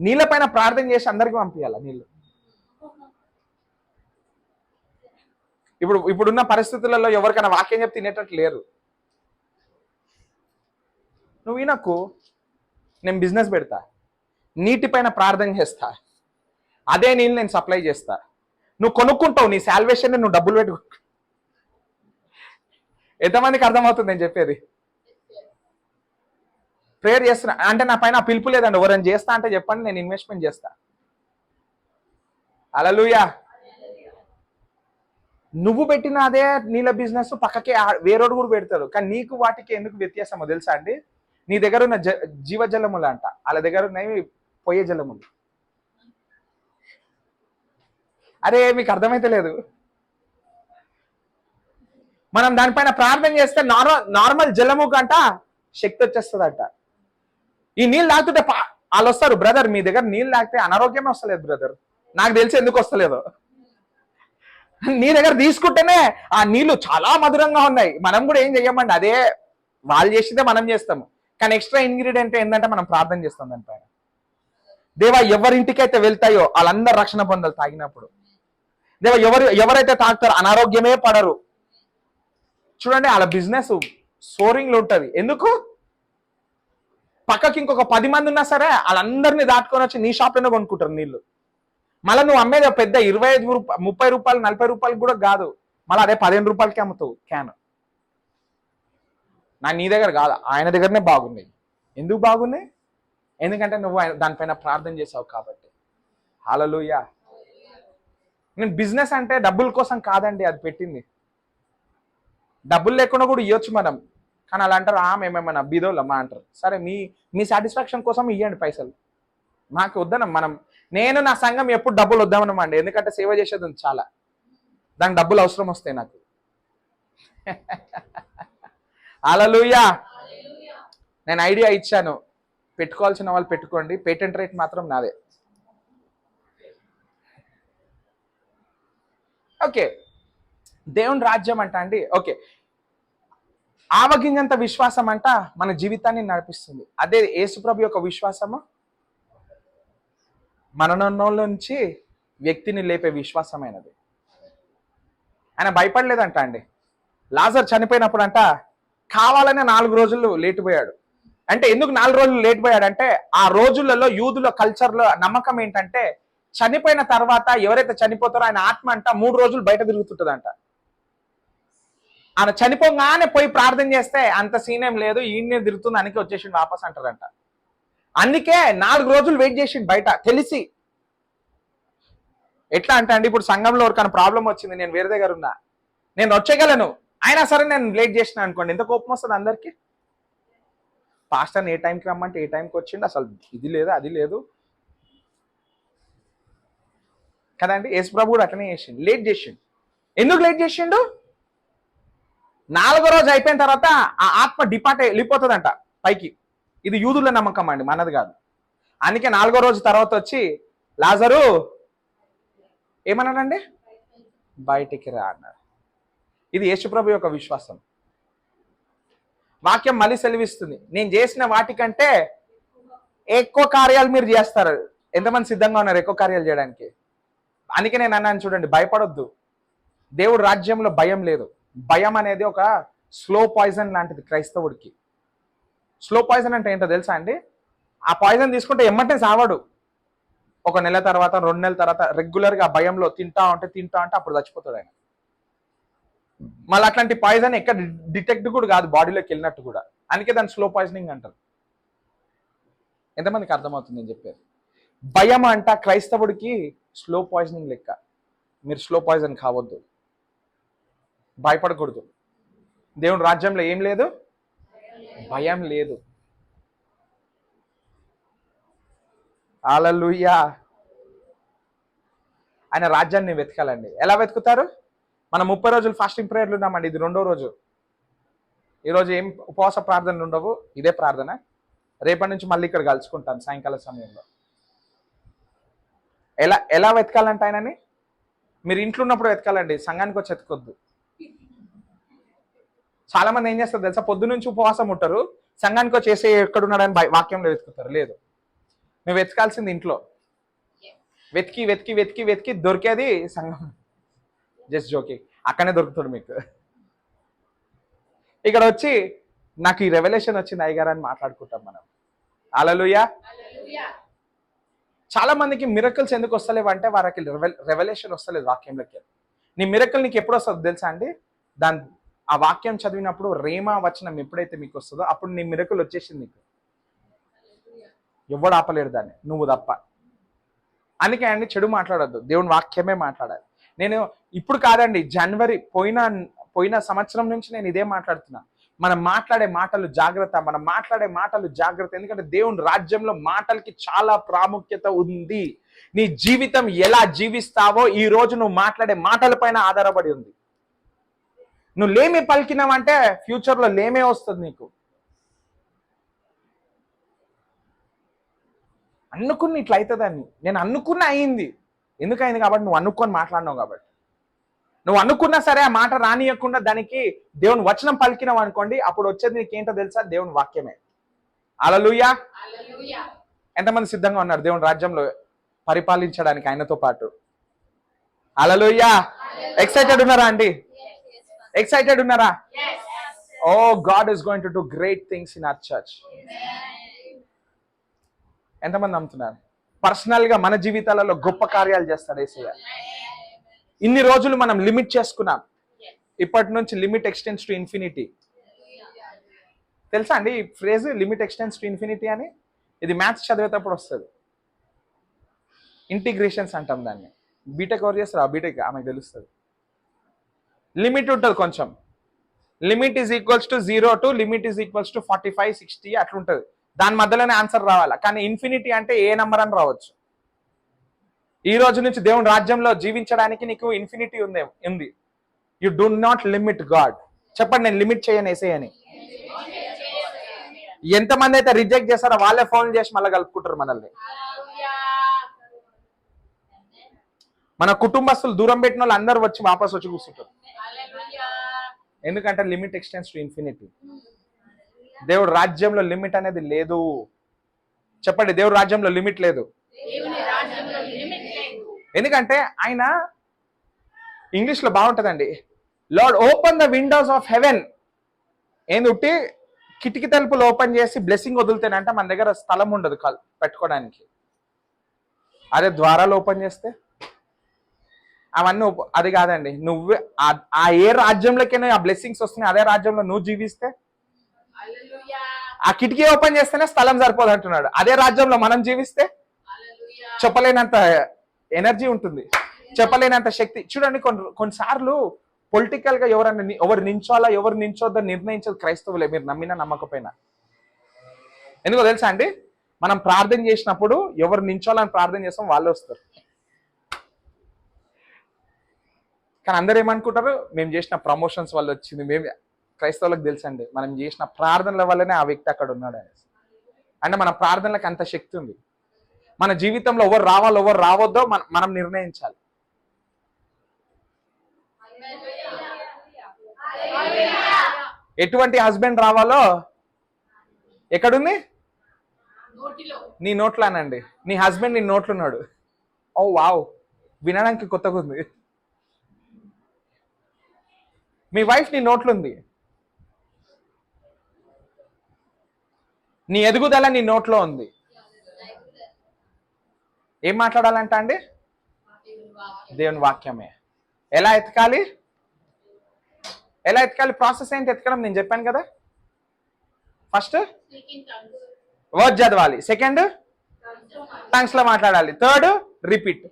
Speaker 1: నీళ్ళ పైన ప్రార్థన చేసి అందరికి పంపించాల నీళ్ళు. ఇప్పుడున్న పరిస్థితులలో ఎవరికైనా వాక్యం చెప్తే తినేటట్టు లేరు. నువ్వు ఈయనకు నేను బిజినెస్ పెడతా, నీటిపైన ప్రార్థన చేస్తా, అదే నీళ్ళు నేను సప్లై చేస్తా, నువ్వు కొనుక్కుంటావు, నీ సాల్వేషన్ నువ్వు డబ్బులు పెట్టుకో. ఎంతమందికి అర్థమవుతుంది నేను చెప్పేది? ప్రేయర్ చేస్తున్నా అంటే నా పైన పిలుపు లేదండి, ఎవరైనా చేస్తా అంటే చెప్పండి, నేను ఇన్వెస్ట్మెంట్ చేస్తా. హల్లెలూయా. నువ్వు పెట్టిన అదే నీళ్ళ బిజినెస్ పక్కకే వేరేడు కూడా పెడతారు, కానీ నీకు వాటికి ఎందుకు వ్యత్యాసమో తెలుసా అండి? నీ దగ్గర ఉన్న జీవజలములు అంట, వాళ్ళ దగ్గర ఉన్నవి పోయే జలములు. అరే మీకు అర్థమైతే లేదు. మనం దానిపైన ప్రార్థన చేస్తే నార్మల్ జలము కంట శక్తి వచ్చేస్తుందంట. ఈ నీళ్ళు తాగుతుంటే వాళ్ళు వస్తారు, బ్రదర్ మీ దగ్గర నీళ్ళు తాగితే అనారోగ్యమే వస్తలేదు బ్రదర్, నాకు తెలిసి ఎందుకు వస్తలేదు. నీ దగ్గర తీసుకుంటేనే ఆ నీళ్లు చాలా మధురంగా ఉన్నాయి. మనం కూడా ఏం చెయ్యమండి, అదే వాళ్ళు చేసిందే మనం చేస్తాము, కానీ ఎక్స్ట్రా ఇంగ్రీడియంట్ ఏంటంటే మనం ప్రార్థన చేస్తాం దానిపైన. దేవా ఎవరింటికైతే వెళ్తాయో వాళ్ళందరూ రక్షణ పొందాలి తాగినప్పుడు. దేవా ఎవరైతే తాగుతారో అనారోగ్యమే పడరు. చూడండి వాళ్ళ బిజినెస్ సోరింగ్లో ఉంటుంది. ఎందుకు? పక్కకి ఇంకొక 10 మంది ఉన్నా సరే వాళ్ళందరినీ దాటుకొని వచ్చి నీ షాప్లోనే కొనుక్కుంటారు నీళ్లు. మళ్ళీ నువ్వు అమ్మేది పెద్ద 25 రూపాయలు 30 రూపాయలు 40 రూపాయలు కూడా కాదు, మళ్ళీ అదే 15 రూపాయలకి అమ్ముతావు క్యాన్. నీ దగ్గర కాదు, ఆయన దగ్గరనే బాగున్నాయి. ఎందుకు బాగున్నాయి? ఎందుకంటే నువ్వు దానిపైన ప్రార్థన చేసావు కాబట్టి. హల్లెలూయా. నేను బిజినెస్ అంటే డబ్బుల కోసం కాదండి అది పెట్టింది. డబ్బులు లేకుండా కూడా ఇవ్వచ్చు మనం, కానీ అలా అంటారు మేమేమన్నా బీదోళ్ళమ్మా అంటారు. సరే మీ సాటిస్ఫాక్షన్ కోసం ఇవ్వండి పైసలు, మాకు వద్దనం. నేను నా సంఘం ఎప్పుడు డబ్బులు వద్దామనమండి, ఎందుకంటే సేవ చేసేది ఉంది చాలా, దానికి డబ్బులు అవసరం వస్తాయి నాకు. హల్లెలూయా. నేను ఐడియా ఇచ్చాను, పెట్టుకోవాల్సిన వాళ్ళు పెట్టుకోండి, పేటెంట్ రేట్ మాత్రం నాదే. ఓకే, దేవుని రాజ్యం అంట అండి. ఓకే, ఆవగింజంత విశ్వాసం అంట మన జీవితాన్ని నడిపిస్తుంది. అదే యేసుప్రభు యొక్క విశ్వాసము మరణంలో నుంచి వ్యక్తిని లేపే విశ్వాసమైనది. ఆయన భయపడలేదంట అండి. లాజర్ చనిపోయినప్పుడు అంట కావాలనే 4 రోజులు లేట్ పోయాడు. అంటే ఎందుకు 4 రోజులు లేట్ పోయాడంటే ఆ రోజులలో యూదుల కల్చర్లో నమ్మకం ఏంటంటే చనిపోయిన తర్వాత ఎవరైతే చనిపోతారో ఆయన ఆత్మ అంట 3 రోజులు బయట తిరుగుతుంటదంట. ఆయన చనిపోగానే పోయి ప్రార్థన చేస్తే అంత సీనేం లేదు, ఈయనే తిరుగుతుంది అందుకే వచ్చేసి వాపస్ అంటారంట. అందుకే 4 రోజులు వెయిట్ చేసిండు బయట తెలిసి. ఎట్లా అంటే అండి, ఇప్పుడు సంఘంలో ఎవరికైనా ప్రాబ్లం వచ్చింది, నేను వేరే దగ్గర ఉన్నా, నేను వచ్చేయగలను, అయినా సరే నేను లేట్ చేసిన అనుకోండి, ఎంత కోపం వస్తుంది అందరికి. పాస్టర్ని ఏ టైంకి రమ్మంటే ఏ టైంకి వచ్చిండు, అసలు ఇది లేదు అది లేదు కదండి. యేసుప్రభు కూడా అట్లనే చేసిండు, లేట్ చేసిండు. ఎందుకు లేట్ చేసిండు? 4వ రోజు అయిపోయిన తర్వాత ఆ ఆత్మ వెళ్ళిపోతుందంట పైకి. ఇది యూదుల నమ్మకం అండి, మనది కాదు. అందుకే 4వ రోజు తర్వాత వచ్చి లాజరు ఏమన్నాడండి, బయటికి రా అన్నాడు. ఇది యేసుప్రభు యొక్క విశ్వాసం. వాక్యం మళ్ళీ సెలవిస్తుంది, నేను చేసిన వాటికంటే ఎక్కువ కార్యాలు మీరు చేస్తారు. ఎంతమంది సిద్ధంగా ఉన్నారు ఎక్కువ కార్యాలు చేయడానికి? అందుకే నేను అన్నాను చూడండి, భయపడొద్దు. దేవుడు రాజ్యంలో భయం లేదు. భయం అనేది ఒక స్లో పాయిజన్ లాంటిది క్రైస్తవుడికి. స్లో పాయిజన్ అంటే ఏంటో తెలుసా అండి? ఆ పాయిజన్ తీసుకుంటే ఎమ్మటే సావాడు. 1 నెల తర్వాత 2 నెలల తర్వాత రెగ్యులర్గా భయంలో తింటా ఉంటే అప్పుడు చచ్చిపోతాడు ఆయన. మళ్ళీ అట్లాంటి పాయిజన్ ఎక్కడ డిటెక్ట్ కూడా కాదు బాడీలోకి వెళ్ళినట్టు కూడా, అందుకే దాన్ని స్లో పాయిజనింగ్ అంటారు. ఎంతమందికి అర్థమవుతుంది నేను చెప్పేది? భయం అంట క్రైస్తవుడికి స్లో పాయిజనింగ్ లెక్క. మీరు స్లో పాయిజన్ కావద్దు, భయపడకూడదు. దేవుని రాజ్యంలో ఏం లేదు? భయం లేదు. హల్లెలూయా. ఆయన రాజ్యాన్ని వెతకాలండి. ఎలా వెతుకుతారు? మనం 30 రోజులు ఫాస్టింగ్ ప్రేయర్లు ఉన్నామండి, ఇది 2వ రోజు. ఈరోజు ఏం ఉపవాస ప్రార్థనలు ఉండవు, ఇదే ప్రార్థన. రేపటి నుంచి మళ్ళీ ఇక్కడ కలుసుకుంటాను సాయంకాల సమయంలో. ఎలా వెతకాలంటే ఆయనని? మీరు ఇంట్లో ఉన్నప్పుడు వెతకాలండి, సంఘానికి వచ్చి వెతకొద్దు. చాలా మంది ఏం చేస్తారు తెలుసా? పొద్దు నుంచి ఉపవాసం ఉంటారు, సంఘానికి వచ్చి చేసే ఎక్కడున్నాడని వాక్యంలో వెతుకుతారు. లేదు, నువ్వు వెతకాల్సింది ఇంట్లో. వెతికి వెతికి వెతికి వెతికి దొరికేది సంఘం. జస్ట్ జోకింగ్, అక్కడనే దొరుకుతాడు మీకు. ఇక్కడ వచ్చి నాకు ఈ రెవల్యూషన్ వచ్చింది అయ్యగారు అని మాట్లాడుకుంటాం మనం. హల్లెలూయా. చాలా మందికి మిరకల్స్ ఎందుకు వస్తలేవు అంటే వారికి రెవల్యూషన్ వస్తలేదు వాక్యంలోకి. నీ మిరకల్ నీకు ఎప్పుడు వస్తుందో తెలుసా అండి? ఆ వాక్యం చదివినప్పుడు రేమా వచనం ఎప్పుడైతే మీకు వస్తుందో అప్పుడు నీ మిరకల్ వచ్చేసింది నీకు. ఎవడు ఆపలేడు దాన్ని, నువ్వు తప్ప. అందుకే అండి చెడు మాట్లాడద్దు, దేవుని వాక్యమే మాట్లాడాలి. నేను ఇప్పుడు కాదండి, జనవరి పోయిన సంవత్సరం నుంచి నేను ఇదే మాట్లాడుతున్నా. మనం మాట్లాడే మాటలు జాగ్రత్త. ఎందుకంటే దేవుని రాజ్యంలో మాటలకి చాలా ప్రాముఖ్యత ఉంది. నీ జీవితం ఎలా జీవిస్తావో ఈ రోజు నువ్వు మాట్లాడే మాటల పైన ఆధారపడి ఉంది. నువ్వు లేమి పలికినావంటే ఫ్యూచర్లో లేమే వస్తుంది నీకు. అనుకుని ఇట్లా అవుతుందని నేను అనుకున్న అయింది. ఎందుకు అయింది? కాబట్టి నువ్వు అనుకొని మాట్లాడినావు కాబట్టి. నువ్వు అనుకున్నా సరే ఆ మాట రానియకుండా దానికి దేవుని వచనం పలికినావు అనుకోండి, అప్పుడు వచ్చేది నీకేంటో తెలుసా? దేవుని వాక్యమే. హల్లెలూయా. ఎంతమంది సిద్ధంగా ఉన్నారు దేవుని రాజ్యంలో పరిపాలించడానికి ఆయనతో పాటు? హల్లెలూయా. ఎక్సైటెడ్ ఉన్నారా అండి? ఎక్సైటెడ్ ఉన్నారా? Oh God is going to do great things in our church. ఎంతమంది నమ్ముతున్నారు? పర్సనల్ గా మన జీవితాలలో గొప్ప కార్యాలు చేస్తాడు యేసయ్య. ఇన్ని రోజులు మనం లిమిట్ చేసుకున్నాం, ఇప్పటి నుంచి లిమిట్ ఎక్స్టెండ్స్ టు ఇన్ఫినిటీ. తెలుసా అండి ఈ phrase, limit extends to infinity అని? ఇది మ్యాథ్స్ చదివేటప్పుడు వస్తుంది. ఇంటిగ్రేషన్స్ అంటాం దాన్ని. బీటెక్ ఎవరు చేస్తారు? ఆ బీటెక్ ఆమెకు తెలుస్తుంది. లిమిట్ ఉంటుంది కొంచెం. Limit is equals to 0 to limit is equals to 45, 60 అట్లుంటుంది. దాని మధ్యలోనే ఆన్సర్ రావాలా. కానీ ఇన్ఫినిటీ అంటే ఏ నంబర్ అని రావచ్చు. ఈ రోజు నుంచి దేవుని రాజ్యంలో జీవించడానికి నీకు ఇన్ఫినిటీ ఉంది. You do not limit God. చెప్పండి, నేను లిమిట్ చేయను యేసయ్యని. ఎంతమంది అయితే రిజెక్ట్ చేస్తారో వాళ్ళే ఫోన్ చేసి మళ్ళీ కలుపుకుంటారు మనల్ని. మన కుటుంబస్తులు దూరం పెట్టిన వాళ్ళు అందరూ వచ్చి వాపస్ వచ్చి కూర్చుంటారు. ఎందుకంటే లిమిట్ ఎక్స్టెండ్స్ టు ఇన్ఫినిటీ. దేవుడు రాజ్యంలో లిమిట్ అనేది లేదు. చెప్పండి, దేవుడు రాజ్యంలో లిమిట్ లేదు. ఎందుకంటే ఆయన ఇంగ్లీష్ లో బాగుంటుందండి, Lord open the windows of heaven. ఏందుట్టి కిటికీ తలుపులు ఓపెన్ చేసి బ్లెస్సింగ్ వదులుతానంటే మన దగ్గర స్థలం ఉండదు పెట్టుకోవడానికి. అదే ద్వారాలు ఓపెన్ చేస్తే అవన్నీ అది కాదండి. నువ్వే ఆ ఏ రాజ్యంలోకైనా ఆ బ్లెస్సింగ్స్ వస్తున్నాయి, అదే రాజ్యంలో నువ్వు జీవిస్తే. ఆ కిటికీ ఓపెన్ చేస్తేనే స్థలం సరిపోదు అంటున్నాడు. అదే రాజ్యంలో మనం జీవిస్తే చెప్పలేనంత ఎనర్జీ ఉంటుంది, చెప్పలేనంత శక్తి. చూడండి, కొన్నిసార్లు పొలిటికల్ గా ఎవరు నించోవాలా ఎవరు నించోద్దో నిర్ణయించేది క్రైస్తవులే, మీరు నమ్మినా నమ్మకపోయినా. ఎందుకో తెలుసా అండి? మనం ప్రార్థన చేసినప్పుడు ఎవరు నించోవాలని ప్రార్థన చేస్తాం వాళ్ళే వస్తారు. కానీ అందరూ ఏమనుకుంటారు? మేము చేసిన ప్రమోషన్స్ వల్ల వచ్చింది. మేము క్రైస్తవులకు తెలుసండి, మనం చేసిన ప్రార్థనల వల్లనే ఆ వ్యక్తి అక్కడ ఉన్నాడు అనేసి. అంటే మన ప్రార్థనలకు అంత శక్తి ఉంది. మన జీవితంలో ఎవరు రావాలో ఎవరు రావద్దో మనం నిర్ణయించాలి. ఎటువంటి హస్బెండ్ రావాలో ఎక్కడుంది? నీ నోట్లోనండి. నీ హస్బెండ్ నీ నోట్లున్నాడు. ఓ వావ్, వినడానికి కొత్తగా ఉంది. మీ వైఫ్ నీ నోట్లుంది. నీ ఎదుగుదల నీ నోట్లో ఉంది. ఏం మాట్లాడాలంట అండి? దేవుని వాక్యమే. ఎలా ఎతకాలి? ఎలా ఎతకాలి? ప్రాసెస్ ఏంటి ఎతకడం? నేను చెప్పాను కదా. ఫస్ట్ వర్డ్ చదవాలి, సెకండ్ టంగ్స్ లో మాట్లాడాలి, థర్డ్ రిపీట్.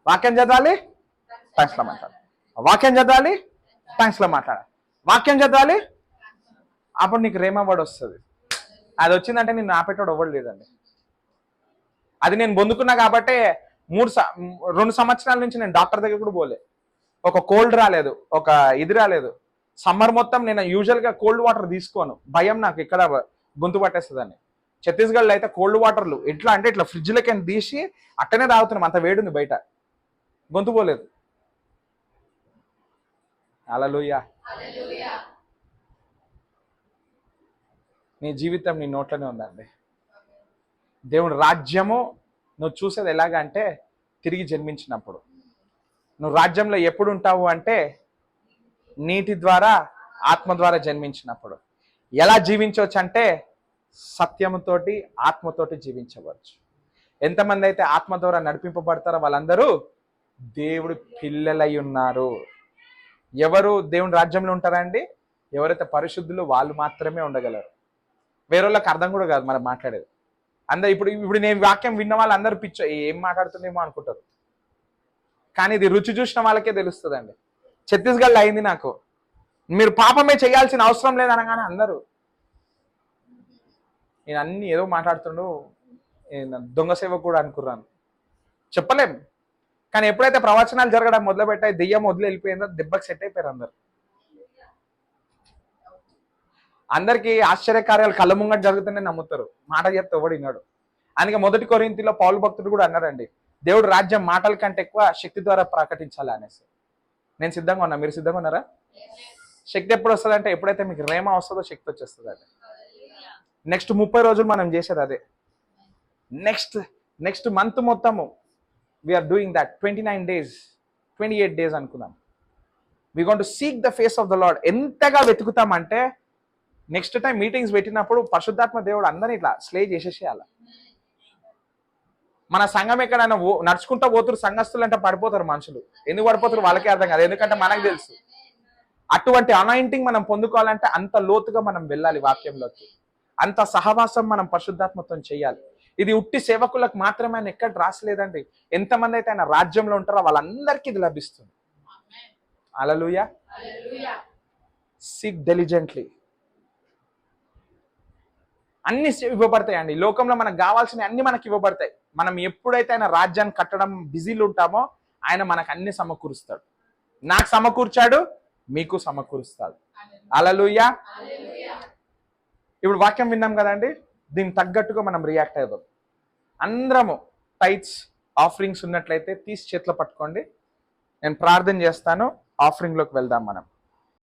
Speaker 1: వాక్యం చదవాలి, టంగ్స్ లో మాట్లాడాలి, వాక్యం చదవాలి, టంగ్స్ లో మాట్లాడాలి, వాక్యం చదవాలి, అప్పుడు నీకు రేమా వర్డ్ వస్తుంది. అది వచ్చిందంటే నేను ఆపేటోడు అవ్వడు లేదండి. అది నేను పొందుకున్నా కాబట్టే 2 సంవత్సరాల నుంచి నేను డాక్టర్ దగ్గర కూడా పోలే. ఒక కోల్డ్ రాలేదు, ఒక ఇది రాలేదు. సమ్మర్ మొత్తం నేను యూజువల్గా కోల్డ్ వాటర్ తీసుకోను, భయం నాకు ఇక్కడ గొంతు పట్టేస్తుందని. ఛత్తీస్గఢ్లో అయితే కోల్డ్ వాటర్లు ఎట్లా అంటే ఇట్లా ఫ్రిడ్జ్లకి తీసి అట్టనే తాగుతున్నాం, అంత వేడుంది బయట, గొంతు పోలేదు. హల్లెలూయా. నీ జీవితం నీ నోట్లోనే ఉందండి. దేవుడి రాజ్యము నువ్వు చూసేది ఎలాగంటే తిరిగి జన్మించినప్పుడు. నువ్వు రాజ్యంలో ఎప్పుడు ఉంటావు అంటే నీటి ద్వారా, ఆత్మ ద్వారా జన్మించినప్పుడు. ఎలా జీవించవచ్చు అంటే సత్యముతోటి, ఆత్మతోటి జీవించవచ్చు. ఎంతమంది అయితే ఆత్మ ద్వారా నడిపింపబడతారో వాళ్ళందరూ దేవుడి పిల్లలై ఉన్నారు. ఎవరు దేవుని రాజ్యంలో ఉంటారండి? ఎవరైతే పరిశుద్ధులు వాళ్ళు మాత్రమే ఉండగలరు. వేరే వాళ్ళకి అర్థం కూడా కాదు మనం మాట్లాడేది. అందరు ఇప్పుడు నేను వాక్యం విన్న వాళ్ళు అందరూ ఏం మాట్లాడుతుందేమో అనుకుంటారు, కానీ ఇది రుచి చూసిన వాళ్ళకే తెలుస్తుందండి. ఛత్తీస్గఢ్లో అయింది నాకు. మీరు పాపమే చేయాల్సిన అవసరం లేదనగానే అందరూ నేను అన్ని ఏదో మాట్లాడుతుండు, దొంగ సేవ కూడా అనుకున్నాను. చెప్పలేం, కానీ ఎప్పుడైతే ప్రవచనాలు జరగడం మొదలుపెట్టాయి, దెయ్యం వదిలి వెళ్ళిపోయిందో దెబ్బకి సెట్ అయిపోయారు అందరు. అందరికీ ఆశ్చర్యకార్యాలు కళ్ళ ముంగట జరుగుతుంటే నమ్ముతారు, మాట చెప్తే ఎవడు విన్నాడు. అందుకే 1 కొరింథీలో పౌలు భక్తుడు కూడా అన్నారండి, దేవుడు రాజ్యం మాటల కంటే ఎక్కువ శక్తి ద్వారా ప్రకటించాలి అనేసి. నేను సిద్ధంగా ఉన్నా, మీరు సిద్ధంగా ఉన్నారా? శక్తి ఎప్పుడు వస్తుంది అంటే ఎప్పుడైతే మీకు రేమ వస్తుందో శక్తి వచ్చేస్తుంది అండి. నెక్స్ట్ 30 రోజులు మనం చేసేది అదే. నెక్స్ట్ మంత్ మొత్తము we're doing that. 29 days, 28 days అనుకుందాం. We going to seek the face of the Lord. ఎంతగా వెతుకుతామంటే నెక్స్ట్ టైం మీటింగ్స్ పెట్టినప్పుడు పరిశుద్ధాత్మ దేవుడు అందరినీ ఇట్లా స్లే చేసేసేయాలి. మన సంఘం ఎక్కడైనా నడుచుకుంటూ పోతున్నారు సంఘస్థులు అంటే పడిపోతారు మనుషులు. ఎందుకు పడిపోతారు వాళ్ళకే అర్థం కాదు, ఎందుకంటే మనకు తెలుసు. అటువంటి అనాయింటింగ్ మనం పొందుకోవాలంటే అంత లోతుగా మనం వెళ్ళాలి వాక్యంలోకి, అంత సహవాసం మనం పరిశుద్ధాత్మతో చేయాలి. ఇది ఉట్టి సేవకులకు మాత్రమే ఆయన ఎక్కడ రాసలేదండి. ఎంతమంది అయితే ఆయన రాజ్యంలో ఉంటారో వాళ్ళందరికీ ఇది లభిస్తుంది. హల్లెలూయా. Seek diligently. అన్ని ఇవ్వబడతాయండి లోకంలో. మనకు కావాల్సినవి అన్ని మనకి ఇవ్వబడతాయి. మనం ఎప్పుడైతే ఆయన రాజ్యాన్ని కట్టడం బిజీలు ఉంటామో ఆయన మనకు అన్ని సమకూరుస్తాడు. నాకు సమకూర్చాడు, మీకు సమకూరుస్తాడు. హల్లెలూయా. ఇప్పుడు వాక్యం విన్నాం కదండి, దీనికి తగ్గట్టుగా మనం రియాక్ట్ అవుదాం. అందరము టైట్స్ ఆఫరింగ్స్ ఉన్నట్లయితే తీసి చేతిలో పట్టుకోండి. నేను ప్రార్థన చేస్తాను, ఆఫరింగ్లోకి వెళ్దాం మనం.